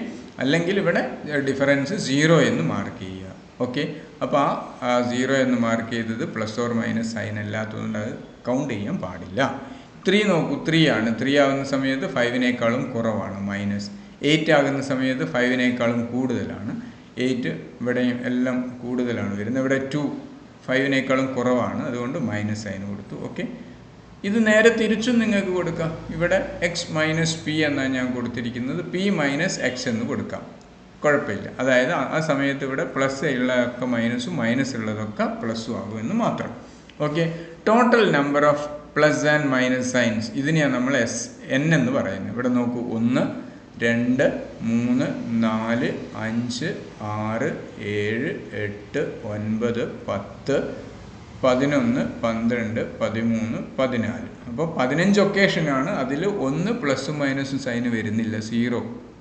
അല്ലെങ്കിൽ ഇവിടെ ഡിഫറൻസ് 0 എന്ന് മാർക്ക് ചെയ്യുക. ഓക്കെ, അപ്പോൾ ആ 0 എന്ന് മാർക്ക് ചെയ്തത് പ്ലസ് ഓർ മൈനസ് സൈൻ അല്ലാത്തതുകൊണ്ട് അത് കൗണ്ട് ചെയ്യാൻ പാടില്ല. 3 നോക്കൂ, 3 ആണ്. 3 ആകുന്ന സമയത്ത് 5നേക്കാളും കുറവാണ്, മൈനസ്. 8 ആകുന്ന സമയത്ത് 5നേക്കാളും കൂടുതലാണ്. 8 ഇവിടെയും എല്ലാം കൂടുതലാണ് വരുന്നത്. ഇവിടെ 2 5നേക്കാളും കുറവാണ്, അതുകൊണ്ട് മൈനസ് സൈൻ കൊടുത്തു. ഓക്കെ, ഇത് നേരെ തിരിച്ചും നിങ്ങൾക്ക് കൊടുക്കാം. ഇവിടെ എക്സ് മൈനസ് പി എന്നാണ് ഞാൻ കൊടുത്തിരിക്കുന്നത്. പി മൈനസ് എക്സ് എന്ന് കൊടുക്കാം, കുഴപ്പമില്ല. അതായത് ആ സമയത്ത് ഇവിടെ പ്ലസ് ഉള്ളതൊക്കെ മൈനസും മൈനസ് ഉള്ളതൊക്കെ പ്ലസ്സും ആകുമെന്ന് മാത്രം. Okay, total number of plus and minus signs, ഇതിനെയാണ് നമ്മൾ N എന്ന് പറയുന്നത്. ഇവിടെ നോക്കൂ, 1, 2, 3, 4, 5, 6, 7, 8, 9, 10, 11, 12, 13, 14. അപ്പോൾ 15 ഒക്കേഷനാണ്. അതിൽ 1 പ്ലസും മൈനസും സൈന് വരുന്നില്ല, 0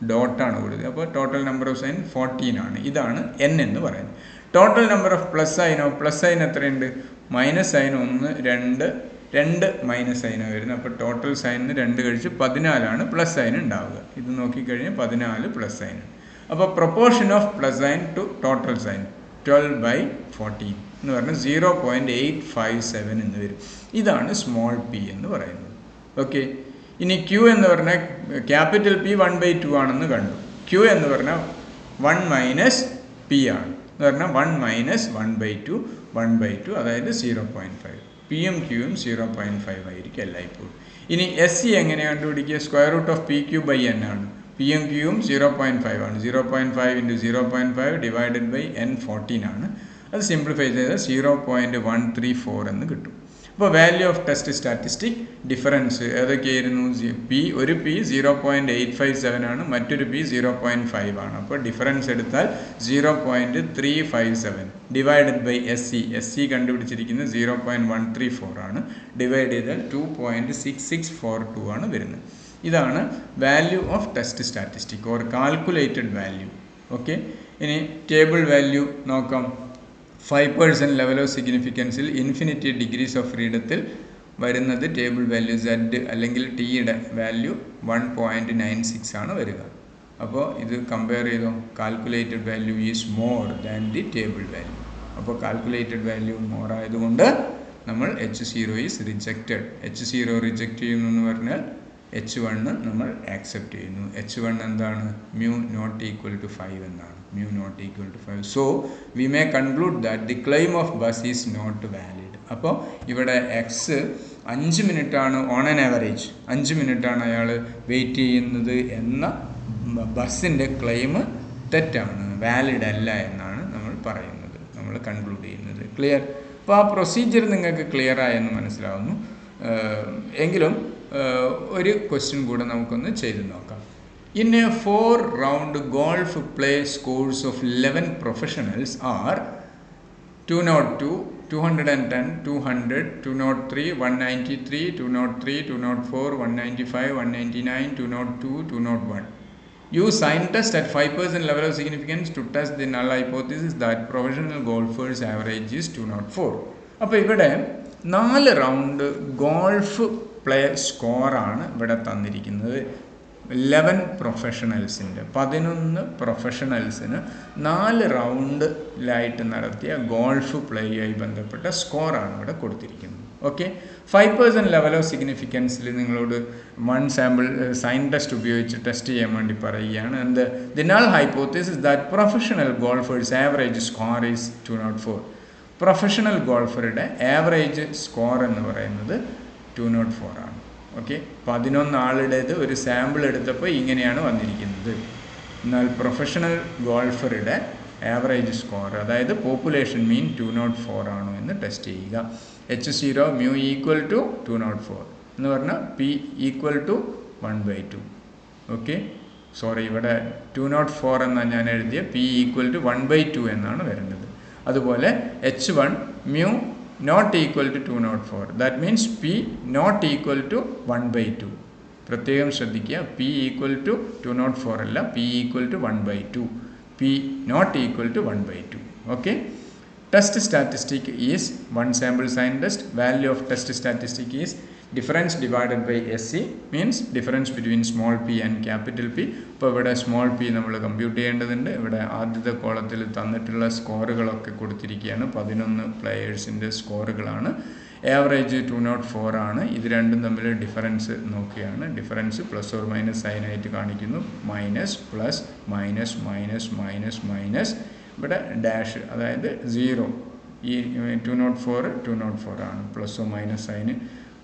ഡോട്ടാണ് കൊടുത്തത്. അപ്പോൾ ടോട്ടൽ നമ്പർ ഓഫ് സൈൻ 14 ആണ്. ഇതാണ് N എന്ന് പറയുന്നത്. ടോട്ടൽ നമ്പർ ഓഫ് പ്ലസ് സൈനോ, പ്ലസ് സൈൻ എത്രയുണ്ട്? മൈനസ് സൈൻ 1, 2 മൈനസ് സൈനാണ് വരുന്നത്. അപ്പോൾ ടോട്ടൽ സൈനിന് 2 കഴിച്ച് 14 പ്ലസ് സൈൻ ഉണ്ടാവുക. ഇത് നോക്കിക്കഴിഞ്ഞാൽ 14 പ്ലസ് സൈൻ. അപ്പോൾ proportion of plus sign to total sign 12/14 എന്ന് പറഞ്ഞാൽ 0.857 എന്ന് വരും. ഇതാണ് സ്മോൾ പി എന്ന് പറയുന്നത്. ഓക്കെ, ഇനി Q എന്ന് പറഞ്ഞാൽ ക്യാപിറ്റൽ P 1/2 ആണെന്ന് കണ്ടു. Q എന്ന് പറഞ്ഞാൽ 1 മൈനസ് P ആണ് എന്ന് പറഞ്ഞാൽ 1 മൈനസ് 1/2 അതായത് 0.5. പിയും ക്യൂയും 0.5 ആയിരിക്കും എല്ലായ്പ്പോഴും. ഇനി SC എങ്ങനെ കണ്ടുപിടിക്കുക? സ്ക്വയർ റൂട്ട് ഓഫ് PQ/N ആണ്. പിയും ക്യൂയും 0.5 ആണ്. 0.5 × 0.5 ഡിവൈഡഡ് ബൈ N 14 ആണ്. അത് സിംപ്ലിഫൈ ചെയ്താൽ 0.134 എന്ന് കിട്ടും. അപ്പോൾ value of test statistic difference ഏതൊക്കെയായിരുന്നു? ഒരു പി 0.857 ആണ്, മറ്റൊരു പി 0.5 ആണ്. അപ്പോൾ ഡിഫറൻസ് എടുത്താൽ 0.357 ഡിവൈഡഡ് ബൈ എസ് സി കണ്ടുപിടിച്ചിരിക്കുന്നത് 0.134 ആണ്. ഡിവൈഡ് ചെയ്താൽ 2.6642 ആണ് വരുന്നത്. ഇതാണ് value of test statistic or calculated value. Okay, ഇനി ടേബിൾ വാല്യൂ നോക്കാം. 5% ലെവൽ ഓഫ് സിഗ്നിഫിക്കൻസിൽ ഇൻഫിനിറ്റി ഡിഗ്രീസ് ഓഫ് ഫ്രീഡത്തിൽ വരുന്നത് ടേബിൾ വാല്യൂ Z അല്ലെങ്കിൽ ടിയുടെ വാല്യൂ 1.96 ആണ് വരിക. അപ്പോൾ ഇത് കമ്പയർ ചെയ്തോ, calculated value is more than the table value. അപ്പോൾ കാൽക്കുലേറ്റഡ് വാല്യൂ മോർ ആയതുകൊണ്ട് നമ്മൾ H0 is rejected. H0 reject ചെയ്യുന്നു എന്ന് പറഞ്ഞാൽ H1 നമ്മൾ ആക്സെപ്റ്റ് ചെയ്യുന്നു. H1 എന്താണ്? mu not equal to 5 എന്നാണ്. mu not equal to 5. So we may conclude that the claim of bus is not valid. അപ്പോൾ ഇവിടെ എക്സ് 5 മിനിറ്റാണ് ഓൺ ആൻ ആവറേജ് 5 മിനിറ്റാണ് അയാൾ വെയിറ്റ് ചെയ്യുന്നത് എന്ന ബസ്സിൻ്റെ ക്ലെയിം തെറ്റാണ്, വാലിഡ് അല്ല എന്നാണ് നമ്മൾ പറയുന്നത്, നമ്മൾ കൺക്ലൂഡ് ചെയ്യുന്നത്. ക്ലിയർ? അപ്പോൾ ആ പ്രൊസീജിയർ നിങ്ങൾക്ക് ക്ലിയർ ആയെന്ന് മനസ്സിലാവുന്നു. എങ്കിലും ഒരു ക്വസ്റ്റ്യൻ കൂടെ നമുക്കൊന്ന് ചെയ്ത് നോക്കാം. In a 4-round golf play, scores of 11 professionals are 202, 210, 200, 203, 193, 203, 204, 195, 199, 202, 201. Use sign test at 5% level of significance to test the null hypothesis that professional golfers average is 204. അപ്പോൾ ഇവിടെ 4 റൗണ്ട് ഗോൾഫ് പ്ലേ സ്കോറാണ് ഇവിടെ തന്നിരിക്കുന്നത്. 11 പ്രൊഫഷണൽസിൻ്റെ 11 പ്രൊഫഷണൽസിന് 4 റൗണ്ടിലായിട്ട് നടത്തിയ ഗോൾഫ് പ്ലേയുമായി ബന്ധപ്പെട്ട സ്കോറാണ് ഇവിടെ കൊടുത്തിരിക്കുന്നത്. ഓക്കെ, 5% ലെവൽ ഓഫ് സിഗ്നിഫിക്കൻസിൽ നിങ്ങളോട് 1 സാമ്പിൾ സൈൻ ടെസ്റ്റ് ഉപയോഗിച്ച് ടെസ്റ്റ് ചെയ്യാൻ വേണ്ടി പറയുകയാണ്. എന്ത്? The null hypothesis that professional golfers average score is 204. Professional ഗോൾഫറുടെ ആവറേജ് സ്കോർ എന്ന് പറയുന്നത് 204 ആണ്. ഓക്കെ, 11 ആളുടേത് ഒരു സാമ്പിൾ എടുത്തപ്പോൾ ഇങ്ങനെയാണ് വന്നിരിക്കുന്നത്. എന്നാൽ പ്രൊഫഷണൽ ഗോൾഫറുടെ ആവറേജ് സ്കോർ, അതായത് പോപ്പുലേഷൻ മീൻ 204 ആണോ എന്ന് ടെസ്റ്റ് ചെയ്യുക. H0 mu ഈക്വൽ ടു 204 എന്ന് പറഞ്ഞാൽ P equal to 1/2. Okay, sorry, ഇവിടെ 204 എന്നാണ് ഞാൻ എഴുതിയ, P ഈക്വൽ ടു 1/2 എന്നാണ് വരുന്നത്. അതുപോലെ H1 mu not equal to 204. That means P not equal to 1/2. പ്രത്യേകം ശ്രദ്ധിക്കുക, P equal to 204 അല്ല, P equal to 1/2. P not equal to 1/2. Okay. Test statistic is 1 sample sign test. Value of test statistic is difference divided by SC, means difference between small p and capital P. ഇപ്പോൾ ഇവിടെ small P നമ്മൾ compute ചെയ്യേണ്ടതുണ്ട്. ഇവിടെ ആദ്യത്തെ കോളത്തിൽ തന്നിട്ടുള്ള സ്കോറുകളൊക്കെ കൊടുത്തിരിക്കുകയാണ്. 11 പ്ലെയേഴ്സിൻ്റെ സ്കോറുകളാണ്. Average 204 ആണ്. ഇത് രണ്ടും തമ്മിൽ ഡിഫറൻസ് നോക്കുകയാണ്. ഡിഫറൻസ് പ്ലസ് ഓർ മൈനസ് സൈനായിട്ട് കാണിക്കുന്നു. Minus plus minus minus minus minus, ഇവിടെ ഡാഷ്, അതായത് 0. ഈ 204 ആണ്. പ്ലസ്സോ മൈനസ് സൈന്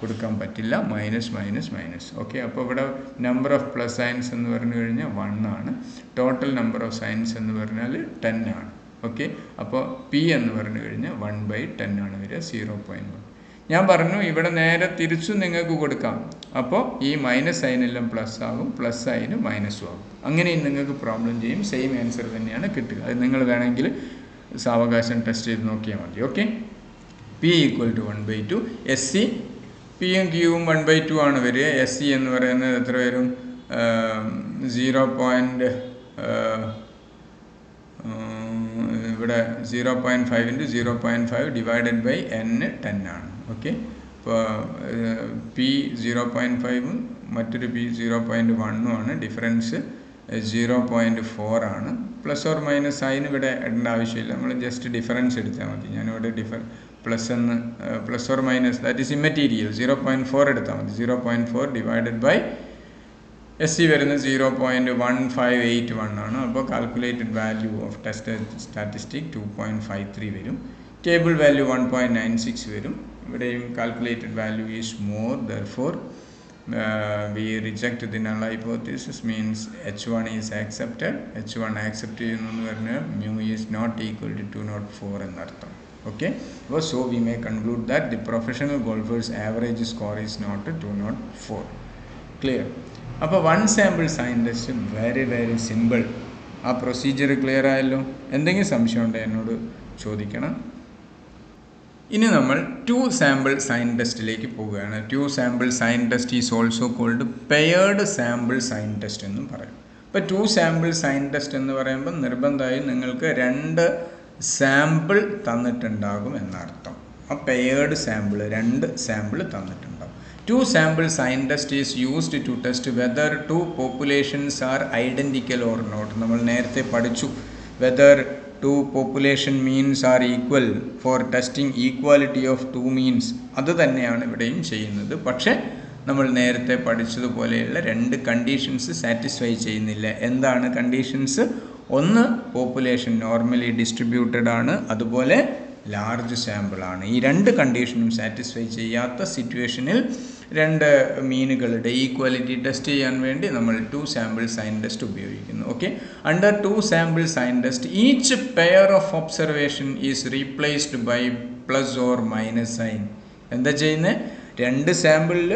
കൊടുക്കാൻ പറ്റില്ല. Minus minus minus. ഓക്കെ, അപ്പോൾ ഇവിടെ നമ്പർ ഓഫ് പ്ലസ് സൈൻസ് എന്ന് പറഞ്ഞു കഴിഞ്ഞാൽ 1 ആണ്. ടോട്ടൽ നമ്പർ ഓഫ് സൈൻസ് എന്ന് പറഞ്ഞാൽ 10 ആണ്. ഓക്കെ, അപ്പോൾ പി എന്ന് പറഞ്ഞു കഴിഞ്ഞാൽ 1/10 ആണ് വരിക, 0.1. ഞാൻ പറഞ്ഞു ഇവിടെ നേരെ തിരിച്ചും നിങ്ങൾക്ക് കൊടുക്കാം. അപ്പോൾ ഈ മൈനസ് സൈനെല്ലാം പ്ലസ് ആകും, പ്ലസ് സൈന് മൈനസും ആകും. അങ്ങനെയും നിങ്ങൾക്ക് പ്രോബ്ലം ചെയ്യും. സെയിം ആൻസർ തന്നെയാണ് കിട്ടുക. അത് നിങ്ങൾ വേണമെങ്കിൽ സാവകാശം ടെസ്റ്റ് ചെയ്ത് നോക്കിയാൽ മതി. Okay, P equal to 1/2. S C പിയും ക്യൂവും 1/2 ആണ് വരിക. എസ് സി എന്ന് പറയുന്നത് എത്ര വരും? 0. ഇവിടെ 0.5 × 0.5 ഡിവൈഡഡ് ബൈ n 10 ആണ്. ഓക്കെ, ഇപ്പോൾ പി 0.5 മറ്റൊരു പി 0.1 ആണ്. ഡിഫറൻസ് 0.4 ആണ്. പ്ലസ് ഓർ മൈനസ് സൈൻ ഇവിടെ ഇടേണ്ട ആവശ്യമില്ല, നമ്മൾ ജസ്റ്റ് ഡിഫറൻസ് എടുത്താൽ മതി. ഞാനിവിടെ പ്ലസ് എന്ന് plus or minus that is immaterial 0.4 എടുത്താൽ മതി. 0.4 ഡിവൈഡഡ് ബൈ എസ് സി വരുന്നത് 0.1581 ആണ്. അപ്പോൾ calculated value of test statistic 2.53 വരും. ടേബിൾ വാല്യൂ 1.96 വരും. ഇവിടെയും calculated value is more, therefore we reject the null hypothesis, means H1 is accepted. H1 accept ചെയ്യുന്നു എന്ന് പറഞ്ഞാൽ mu is not equal to 204 എന്നർത്ഥം. Okay, so we may conclude that the professional golfer's average score is not 204. Clear? അപ്പോൾ one sample sign test very simple. ആ procedure clear ആയല്ലോ? എന്തെങ്കിലും സംശയം ഉണ്ടോ എന്നോട് ചോദിക്കണം. ഇനി നമ്മൾ 2 സാമ്പിൾ സൈൻ ടെസ്റ്റിലേക്ക് പോവുകയാണ്. 2 sample sign test is also called paired sample sign test എന്നും പറയും. ഇപ്പോൾ 2 സാമ്പിൾ സൈൻ ടെസ്റ്റ് എന്ന് പറയുമ്പോൾ നിർബന്ധമായും നിങ്ങൾക്ക് 2 സാമ്പിൾ തന്നിട്ടുണ്ടാകും എന്നർത്ഥം. ആ പെയർഡ് സാമ്പിൾ 2 സാമ്പിൾ തന്നിട്ടുണ്ടാകും. 2 sample sign test is used to test whether 2 populations are identical or not. നമ്മൾ നേരത്തെ പഠിച്ചു whether 2 population means are equal for testing equality of 2 means. അത് തന്നെയാണ് ഇവിടെയും ചെയ്യുന്നത്. പക്ഷേ നമ്മൾ നേരത്തെ പഠിച്ചതുപോലെയുള്ള 2 കണ്ടീഷൻസ് സാറ്റിസ്ഫൈ ചെയ്യുന്നില്ല. എന്താണ് കണ്ടീഷൻസ്? ഒന്ന്, പോപ്പുലേഷൻ നോർമലി ഡിസ്ട്രിബ്യൂട്ടഡ് ആണ്, അതുപോലെ ലാർജ് സാമ്പിൾ ആണ്. ഈ 2 കണ്ടീഷനും സാറ്റിസ്ഫൈ ചെയ്യാത്ത സിറ്റുവേഷനിൽ 2 മീനുകളുടെ ഈക്വാലിറ്റി ടെസ്റ്റ് ചെയ്യാൻ വേണ്ടി നമ്മൾ 2 സാമ്പിൾ സൈൻ ടെസ്റ്റ് ഉപയോഗിക്കുന്നു. Okay, under 2 sample sign test each pair of observation is replaced by plus or minus sign. എന്താ ചെയ്യുന്നത്? 2 സാമ്പിളിൽ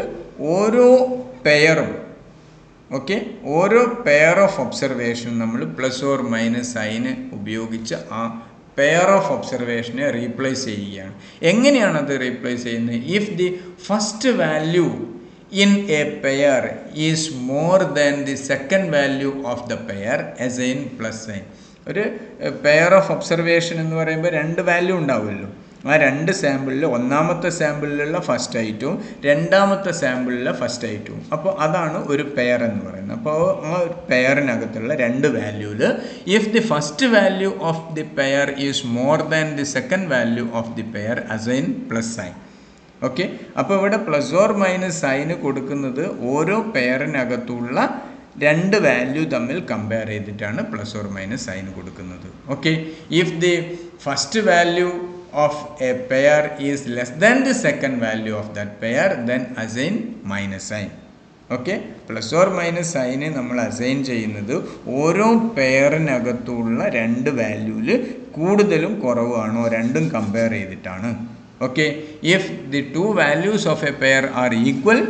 ഓരോ പെയറും, ഓക്കെ, ഓരോ പെയർ ഓഫ് ഒബ്സർവേഷൻ നമ്മൾ പ്ലസ് ഓർ മൈനസ് സൈന് ഉപയോഗിച്ച് ആ പെയർ ഓഫ് ഒബ്സർവേഷനെ റീപ്ലേസ് ചെയ്യുകയാണ്. എങ്ങനെയാണത് റീപ്ലേസ് ചെയ്യുന്നത്? If the first value in A pair is more than the second value of the pair assign plus sign. ഒരു pair of observation എന്ന് പറയുമ്പോൾ 2 value ഉണ്ടാവുമല്ലോ. ആ 2 സാമ്പിളിൽ ഒന്നാമത്തെ സാമ്പിളിലുള്ള ഫസ്റ്റ് ഐറ്റവും രണ്ടാമത്തെ സാമ്പിളിലെ ഫസ്റ്റ് ഐറ്റവും, അപ്പോൾ അതാണ് ഒരു പെയർ എന്ന് പറയുന്നത്. അപ്പോൾ ആ പെയറിനകത്തുള്ള 2 വാല്യൂവിൽ if the first value of the pair is more than the second value of the pair assign plus sign. Okay, അപ്പോൾ ഇവിടെ പ്ലസ് ഓർ മൈനസ് സൈന് കൊടുക്കുന്നത് ഓരോ പെയറിനകത്തുള്ള 2 വാല്യൂ തമ്മിൽ കമ്പയർ ചെയ്തിട്ടാണ് പ്ലസ് ഓർ മൈനസ് സൈൻ കൊടുക്കുന്നത്. Okay, if the first value of a pair is less than the second value of that pair, then assign minus sign. Okay, plus or minus sign നമ്മൾ assign ചെയ്യുന്നത് ഓരോ പെയറിനകത്തുള്ള 2 വാല്യൂവിൽ കൂടുതലും കുറവാണോ രണ്ടും compare ചെയ്തിട്ടാണ്. Okay, if the 2 values of a pair are equal,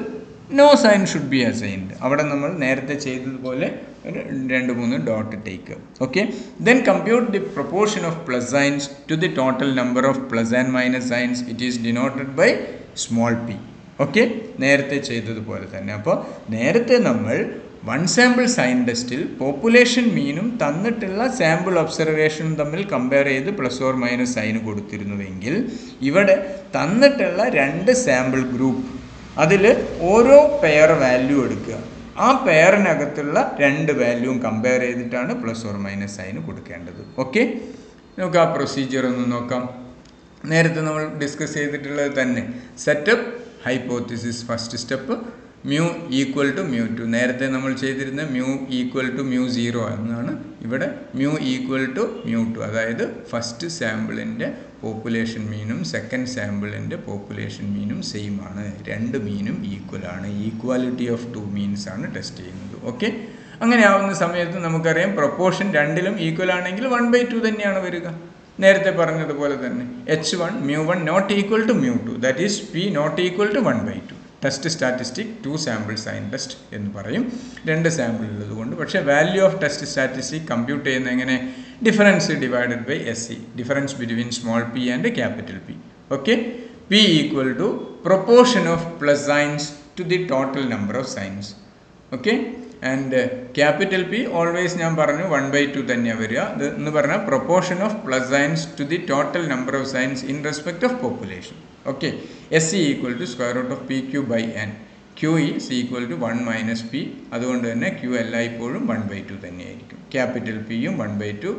no sign should be assigned. അവിടെ നമ്മൾ നേരത്തെ ചെയ്തതുപോലെ 2-3 dot take. Okay, then compute the proportion of plus signs to the total number of plus and minus signs. It is denoted by small p. Okay, നേരത്തെ ചെയ്തതുപോലെ തന്നെ. അപ്പോൾ നേരത്തെ നമ്മൾ 1 സാമ്പിൾ സൈൻ ടെസ്റ്റിൽ പോപ്പുലേഷൻ മീനും തന്നിട്ടുള്ള സാമ്പിൾ ഒബ്സർവേഷനും തമ്മിൽ കമ്പയർ ചെയ്ത് പ്ലസ് ഓർ മൈനസ് സൈന് കൊടുത്തിരുന്നുവെങ്കിൽ ഇവിടെ തന്നിട്ടുള്ള 2 സാമ്പിൾ ഗ്രൂപ്പ്, അതിൽ ഓരോ പെയർ വാല്യൂ എടുക്കുക, ആ പെയറിനകത്തുള്ള 2 വാല്യൂവും കമ്പയർ ചെയ്തിട്ടാണ് പ്ലസ് ഓർ മൈനസ് സൈന് കൊടുക്കേണ്ടത്. ഓക്കെ, നമുക്ക് ആ പ്രൊസീജിയർ ഒന്ന് നോക്കാം. നേരത്തെ നമ്മൾ ഡിസ്കസ് ചെയ്തിട്ടുള്ളത് തന്നെ. Setup hypothesis first step, mu equal to mu 2. നേരത്തെ നമ്മൾ ചെയ്തിരുന്ന മ്യൂ ഈക്വൽ ടു മ്യൂ 0 എന്നാണ്. ഇവിടെ മ്യൂ ഈക്വൽ ടു മ്യൂ 2, അതായത് ഫസ്റ്റ് സാമ്പിളിൻ്റെ പോപ്പുലേഷൻ മീനും സെക്കൻഡ് സാമ്പിളിൻ്റെ പോപ്പുലേഷൻ മീനും സെയിം ആണ്, 2 മീനും ഈക്വൽ ആണ്. ഈക്വാലിറ്റി ഓഫ് 2 മീൻസ് ആണ് ടെസ്റ്റ് ചെയ്യുന്നത്. ഓക്കെ, അങ്ങനെ ആവുന്ന സമയത്ത് നമുക്കറിയാം പ്രൊപ്പോർഷൻ 2ലും ഈക്വൽ ആണെങ്കിൽ 1/2 തന്നെയാണ് വരിക. നേരത്തെ പറഞ്ഞതുപോലെ തന്നെ h1 μ1 not equal to μ2, that is p not equal to 1/2. Test statistic 2 sample sign test എന്ന് പറയും, 2 സാമ്പിൾ ഉള്ളത് കൊണ്ട്. പക്ഷേ value of test statistic compute ചെയ്യുന്ന എങ്ങനെ? Difference divided by SC, difference between small p and capital P. Okay, p equal to proportion of plus signs to the total number of signs. Okay, and capital P always ഞാൻ പറഞ്ഞു 1/2 തന്നെയാണ് വരിക. ഇത് എന്ന് പറഞ്ഞാൽ proportion of plus signs to the total number of signs in respect of population. Okay, SC equal to square root of PQ by N. Q is equal to 1 minus P. അതുകൊണ്ട് തന്നെ Q എല്ലായ്പ്പോഴും 1/2 തന്നെയായിരിക്കും. Capital Pയും 1/2,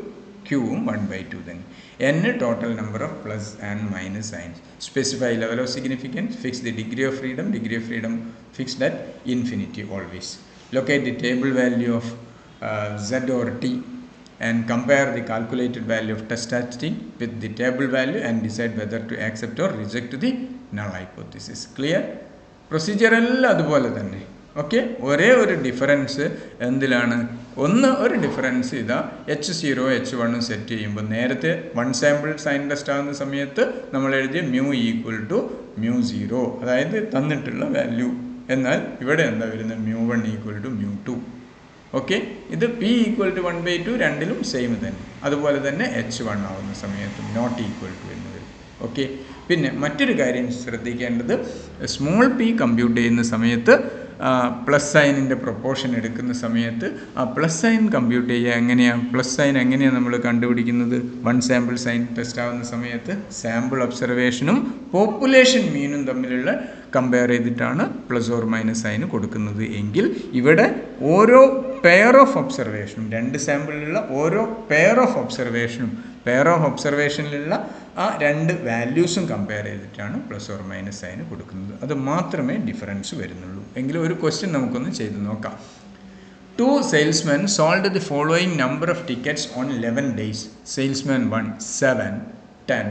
Qയും 1/2 തന്നെ. N total number of plus and minus signs. Specify level of significance. Fix the degree of freedom. Degree of freedom fixed at infinity always. Locate the table value of Z or T and compare the calculated value of test statistic with the table value and decide whether to accept or reject the null hypothesis. Clear? Procedure എല്ലാം അതുപോലെ തന്നെ. Okay, ഒരേ ഒരു difference എന്തിലാണ്? ഒരു difference ഇതാ H0 H1 set ചെയ്യുമ്പോൾ നേരത്തെ one sample sign test ആകുന്ന സമയത്ത് നമ്മൾ എഴുതിയ μ ഈക്വൽ ടു μ0, അതായത് തന്നിട്ടുള്ള വാല്യൂ. എന്നാൽ ഇവിടെ എന്താ വരുന്നത്? μ1 ഈക്വൽ ടു μ2. ഓക്കെ, ഇത് P ഈക്വൽ ടു 1/2 രണ്ടിലും സെയിം തന്നെ. അതുപോലെ തന്നെ H1 ആവുന്ന സമയത്തും നോട്ട് ഈക്വൽ ടു എന്ന് വരും. ഓക്കെ, പിന്നെ മറ്റൊരു കാര്യം ശ്രദ്ധിക്കേണ്ടത്, സ്മോൾ p കമ്പ്യൂട്ട് ചെയ്യുന്ന സമയത്ത് പ്ലസ് സൈനിൻ്റെ പ്രൊപ്പോർഷൻ എടുക്കുന്ന സമയത്ത് ആ പ്ലസ് സൈൻ കമ്പ്യൂട്ട് ചെയ്യുക എങ്ങനെയാണ്? പ്ലസ് സൈൻ എങ്ങനെയാണ് നമ്മൾ കണ്ടുപിടിക്കുന്നത്? വൺ സാമ്പിൾ സൈൻ ടെസ്റ്റ് ആവുന്ന സമയത്ത് സാമ്പിൾ ഒബ്സർവേഷനും പോപ്പുലേഷൻ മീനും തമ്മിലുള്ള കമ്പയർ ചെയ്തിട്ടാണ് പ്ലസ് ഓർ മൈനസ് സൈൻ കൊടുക്കുന്നത് എങ്കിൽ ഇവിടെ ഓരോ പെയർ ഓഫ് ഒബ്സർവേഷനും, രണ്ട് സാമ്പിളിലുള്ള ഓരോ പെയർ ഓഫ് ഒബ്സർവേഷനിലുള്ള ആ രണ്ട് വാല്യൂസും കമ്പയർ ചെയ്തിട്ടാണ് പ്ലസ് ഓർ മൈനസ് സൈൻ കൊടുക്കുന്നത്. അത് മാത്രമേ ഡിഫറൻസ് വരുന്നുള്ളൂ. എങ്കിലും ഒരു ക്വസ്റ്റ്യൻ നമുക്കൊന്ന് ചെയ്ത് നോക്കാം. 2 salesmen sold the following number of tickets on 11 days. Salesman 1 7, 10,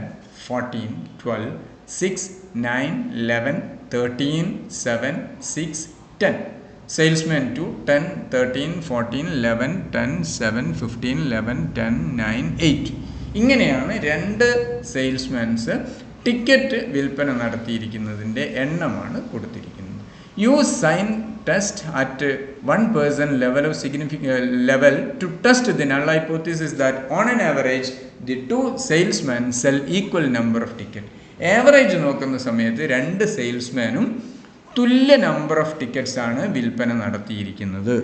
14, 12, 6, 9, 11, 13, 7, 6, 10. Salesman 2 10, 13, 14, 11, 10, 7, 15, 11, 10, 9, 8. ഇങ്ങനെയാണ് രണ്ട് സെയിൽസ്മാൻസ് ടിക്കറ്റ് വിൽപ്പന നടത്തിയിരിക്കുന്നതിൻ്റെ എണ്ണമാണ് കൊടുത്തിരിക്കുന്നത്. Use sign test at 1 person level to test the null hypothesis that on an average the 2 salesmen sell equal number of tickets. Average നോക്കുന്ന സമയത്ത് രണ്ട് സെയിൽസ്മാനും തുല്യ നമ്പർ ഓഫ് ടിക്കറ്റ്സ് ആണ് വിൽപ്പന നടത്തിയിരിക്കുന്നത്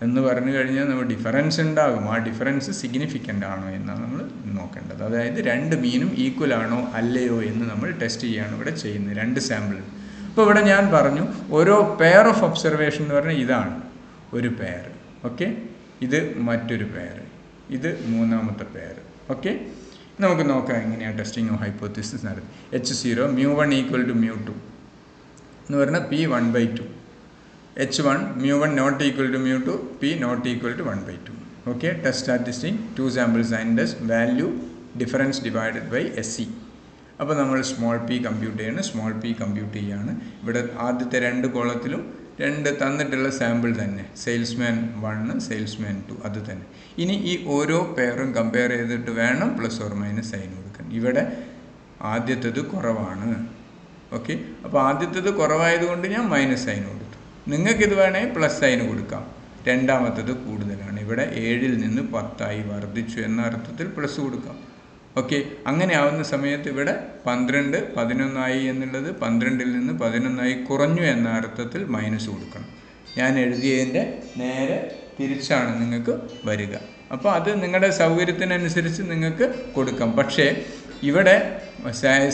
എന്ന് പറഞ്ഞു കഴിഞ്ഞാൽ നമ്മൾ ഡിഫറൻസ് ഉണ്ടാകും. ആ ഡിഫറൻസ് സിഗ്നിഫിക്കൻ്റ് ആണോ എന്നാണ് നമ്മൾ നോക്കേണ്ടത്. അതായത് രണ്ട് മീനും ഈക്വൽ ആണോ അല്ലയോ എന്ന് നമ്മൾ ടെസ്റ്റ് ചെയ്യുകയാണ് ഇവിടെ ചെയ്യുന്നത്, രണ്ട് സാമ്പിൾ. അപ്പോൾ ഇവിടെ ഞാൻ പറഞ്ഞു ഓരോ പെയർ ഓഫ് ഒബ്സർവേഷൻ എന്ന് പറഞ്ഞാൽ ഇതാണ് ഒരു പെയർ. ഓക്കെ, ഇത് മറ്റൊരു പെയർ, ഇത് മൂന്നാമത്തെ പെയർ. ഓക്കെ, നമുക്ക് നോക്കാം എങ്ങനെയാണ് ടെസ്റ്റിംഗ് ഓഫ് ഹൈപ്പോത്തിസിസ് നടത്തി. H0 μ1 ഈക്വൽ ടു μ2 എന്ന് പറഞ്ഞാൽ P 1/2. H1 μ1 not equal to μ2, P not equal to 1/2. Okay, test statistic 2 sample sign test value difference divided by SC. അപ്പോൾ നമ്മൾ സ്മോൾ p കമ്പ്യൂട്ട് ചെയ്യണം. Small p compute ചെയ്യുകയാണ്. ഇവിടെ ആദ്യത്തെ രണ്ട് കോളത്തിലും രണ്ട് തന്നിട്ടുള്ള സാമ്പിൾ തന്നെ, സെയിൽസ്മാൻ 1 സെയിൽസ്മാൻ 2 അത് തന്നെ. ഇനി ഈ ഓരോ പെയറും കമ്പയർ ചെയ്തിട്ട് വേണം പ്ലസ് ഓർ മൈനസ് സൈൻ കൊടുക്കാൻ. ഇവിടെ ആദ്യത്തേത് കുറവാണ്. ഓക്കെ, അപ്പോൾ ആദ്യത്തേത് കുറവായതുകൊണ്ട് ഞാൻ മൈനസ് സൈൻ കൊടുത്തു. നിങ്ങൾക്കിത് വേണമെങ്കിൽ പ്ലസ് സൈൻ കൊടുക്കാം. രണ്ടാമത്തേത് കൂടുതലാണ്, ഇവിടെ 7 നിന്ന് 10 വർദ്ധിച്ചു എന്ന അർത്ഥത്തിൽ പ്ലസ് കൊടുക്കാം. ഓക്കെ, അങ്ങനെ ആവുന്ന സമയത്ത് ഇവിടെ 12 11 എന്നുള്ളത് 12 നിന്ന് 11 കുറഞ്ഞു എന്ന അർത്ഥത്തിൽ മൈനസ് കൊടുക്കണം. ഞാൻ എഴുതിയതിൻ്റെ നേരെ തിരിച്ചാണ് നിങ്ങൾക്ക് വരിക. അപ്പോൾ അത് നിങ്ങളുടെ സൗകര്യത്തിനനുസരിച്ച് നിങ്ങൾക്ക് കൊടുക്കാം. പക്ഷേ ഇവിടെ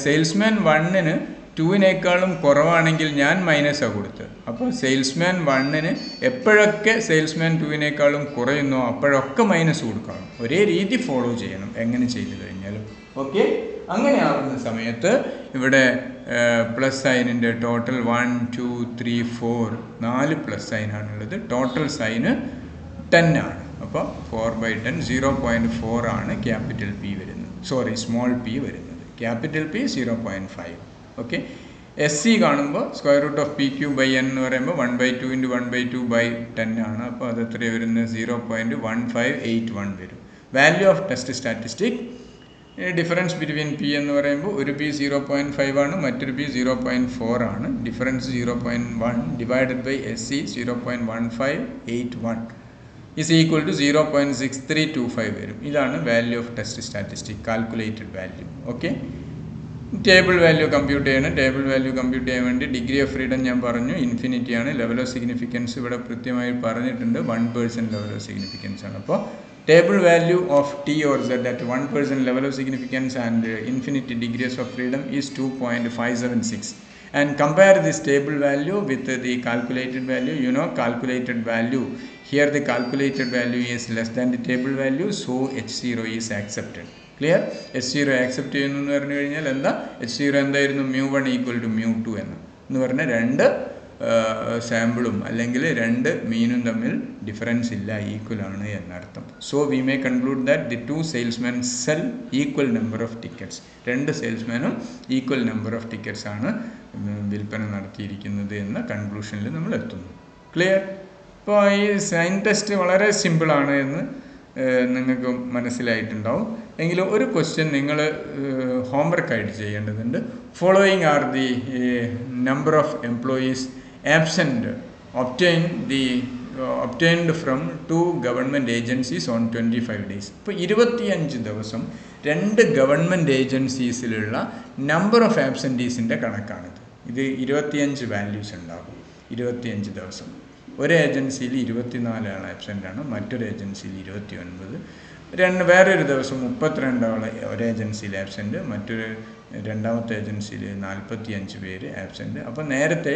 സെയിൽസ്മാൻ 1-ന് 2-നേക്കാളും കുറവാണെങ്കിൽ ഞാൻ മൈനസാണ് കൊടുത്തത്. അപ്പോൾ സെയിൽസ്മാൻ 1-ന് എപ്പോഴൊക്കെ സെയിൽസ്മാൻ 2-നേക്കാളും കുറയുന്നോ അപ്പോഴൊക്കെ മൈനസ് കൊടുക്കണം. ഒരേ രീതി ഫോളോ ചെയ്യണം എങ്ങനെ ചെയ്തു കഴിഞ്ഞാലും. ഓക്കെ, അങ്ങനെ ആവുന്ന സമയത്ത് ഇവിടെ പ്ലസ് സൈനിൻ്റെ ടോട്ടൽ 1 2 3 4 4 പ്ലസ് സൈനാണുള്ളത്. ടോട്ടൽ സൈന് 10 ആണ്. അപ്പോൾ 4/10 0.4 ആണ് ക്യാപിറ്റൽ P വരുന്നത്, സ്മോൾ p വരുന്നത്. Capital P 0.5. ഓക്കെ, SC കാണുമ്പോൾ √p³ n എന്ന് പറയുമ്പോൾ 1/2 × 1/2/10 ആണ്. അപ്പോൾ അത് എത്ര വരുന്നത്? 0.1581 വരും. Value of test statistic difference between P എന്ന് പറയുമ്പോൾ ഒരു P 0.5 ആണ്, മറ്റൊരു P 0.4 ആണ്. Difference 0.1 divided by SC 0.1581 is equal to 0.6325 വരും. ഇതാണ് value of test statistic calculated value. Okay, table value compute ചെയ്യണം. ടേബിൾ വാല്യൂ കമ്പ്യൂട്ട് ചെയ്യാൻ വേണ്ടി ഡിഗ്രി ഓഫ് ഫ്രീഡം ഞാൻ പറഞ്ഞു ഇൻഫിനിറ്റി ആണ്. ലെവൽ ഓഫ് സിഗ്നിഫിക്കൻസ് ഇവിടെ കൃത്യമായി പറഞ്ഞിട്ടുണ്ട് 1% ലെവൽ ഓഫ് സിഗ്നിഫിക്കൻസ് ആണ്. അപ്പോൾ table value of T or Z at 1% level of significance and infinity degrees of freedom is 2.576. And compare this table value with the calculated value. You know calculated value. Here the calculated value is less than the table value, so H0 is accepted. Clear? H0 accept ചെയ്യുന്നു പറഞ്ഞു കഴിഞ്ഞാൽ എന്താ? H0 എന്തായിരുന്നു? μ1 equal to μ2 എന്ന് പറഞ്ഞാൽ രണ്ട് സാമ്പിളും അല്ലെങ്കിൽ രണ്ട് മീനും തമ്മിൽ ഡിഫറൻസ് ഇല്ല, ഈക്വൽ ആണ് എന്നർത്ഥം. So we may conclude that the 2 salesmen cell equal number of tickets. രണ്ട് സെയിൽസ്മാനും ഈക്വൽ നമ്പർ ഓഫ് ടിക്കറ്റ്സ് ആണ് വിൽപ്പന നടത്തിയിരിക്കുന്നത് എന്ന കൺക്ലൂഷനിൽ നമ്മൾ എത്തുന്നു. ക്ലിയർ? ഇപ്പോൾ ഈ സൈൻ ടെസ്റ്റ് വളരെ സിമ്പിളാണ് എന്ന് നിങ്ങൾക്ക് മനസ്സിലായിട്ടുണ്ടാവും. എങ്കിലും ഒരു ക്വസ്റ്റ്യൻ നിങ്ങൾ ഹോംവർക്കായിട്ട് ചെയ്യേണ്ടതുണ്ട്. Following are the number of employees absent obtained from 2 government agencies on 25 days. ഇപ്പോൾ 25 ദിവസം 2 ഗവൺമെൻറ് ഏജൻസീസിലുള്ള നമ്പർ ഓഫ് ആബ്സെൻറ്റീസിൻ്റെ കണക്കാണിത്. ഇത് 25 വാല്യൂസ് ഉണ്ടാകും. 25 ദിവസം ഒരു ഏജൻസിയിൽ 24 ആൾ ആബ്സെൻ്റ് ആണ്, മറ്റൊരു ഏജൻസിയിൽ 29, വേറൊരു ദിവസം 32 ആൾ ഒരു ഏജൻസിയിൽ ആബ്സെൻറ്റ്, രണ്ടാമത്തെ ഏജൻസിയിൽ 45 പേര് ആബ്സെൻറ്റ്. അപ്പോൾ നേരത്തെ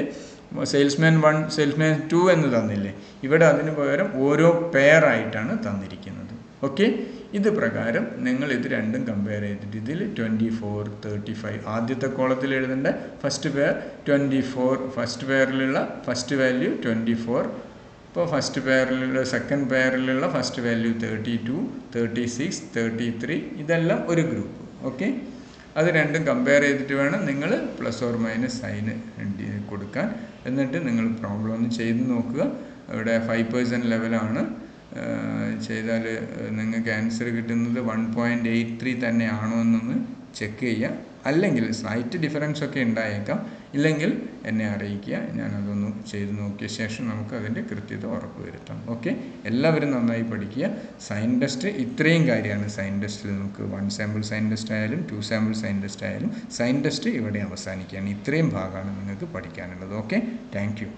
സെയിൽസ്മാൻ 1 സെയിൽസ്മാൻ 2 എന്ന് തന്നില്ലേ, ഇവിടെ അതിന് പകരം ഓരോ പെയറായിട്ടാണ് തന്നിരിക്കുന്നത്. ഓക്കെ, ഇത് പ്രകാരം നിങ്ങൾ ഇത് രണ്ടും കമ്പയർ ചെയ്തിട്ട് ഇതിൽ 24, 35 ആദ്യത്തെ കോളത്തിൽ എഴുതേണ്ട ഫസ്റ്റ് പെയർ 24, ഫസ്റ്റ് പെയറിലുള്ള ഫസ്റ്റ് വാല്യൂ 24. ഇപ്പോൾ ഫസ്റ്റ് പെയറിലുള്ള സെക്കൻഡ് പെയറിലുള്ള ഫസ്റ്റ് വാല്യൂ 32, 36, 33 ഇതെല്ലാം ഒരു ഗ്രൂപ്പ്. ഓക്കെ, അത് രണ്ടും കമ്പയർ ചെയ്തിട്ട് വേണം നിങ്ങൾ പ്ലസ് ഓർ മൈനസ് സൈന് കൊടുക്കാൻ. എന്നിട്ട് നിങ്ങൾ പ്രോബ്ലം ഒന്ന് ചെയ്ത് നോക്കുക. ഇവിടെ 5% ലെവലാണ്. ചെയ്താൽ നിങ്ങൾക്ക് ആൻസർ കിട്ടുന്നത് 1.83 തന്നെയാണോ എന്നൊന്ന് ചെക്ക് ചെയ്യുക. അല്ലെങ്കിൽ സ്ലൈറ്റ് ഡിഫറൻസ് ഒക്കെ ഉണ്ടായേക്കാം. ഇല്ലെങ്കിൽ എന്നെ അറിയിക്കുക. ഞാനതൊന്ന് ചെയ്ത് നോക്കിയ ശേഷം നമുക്ക് അതിൻ്റെ കൃത്യത ഉറപ്പ് വരുത്താം. ഓക്കെ, എല്ലാവരും നന്നായി പഠിക്കുക. സൈൻ ടെസ്റ്റ് ഇത്രയും കാര്യമാണ്. സൈൻ ടെസ്റ്റിൽ നമുക്ക് 1 സാമ്പിൾ സൈൻ ടെസ്റ്റ് ആയാലും 2 സാമ്പിൾ സൈൻ ടെസ്റ്റ് ആയാലും സൈൻ ടെസ്റ്റ് ഇവിടെ അവസാനിക്കുകയാണ്. ഇത്രയും ഭാഗമാണ് നിങ്ങൾക്ക് പഠിക്കാനുള്ളത്. Okay, thank you.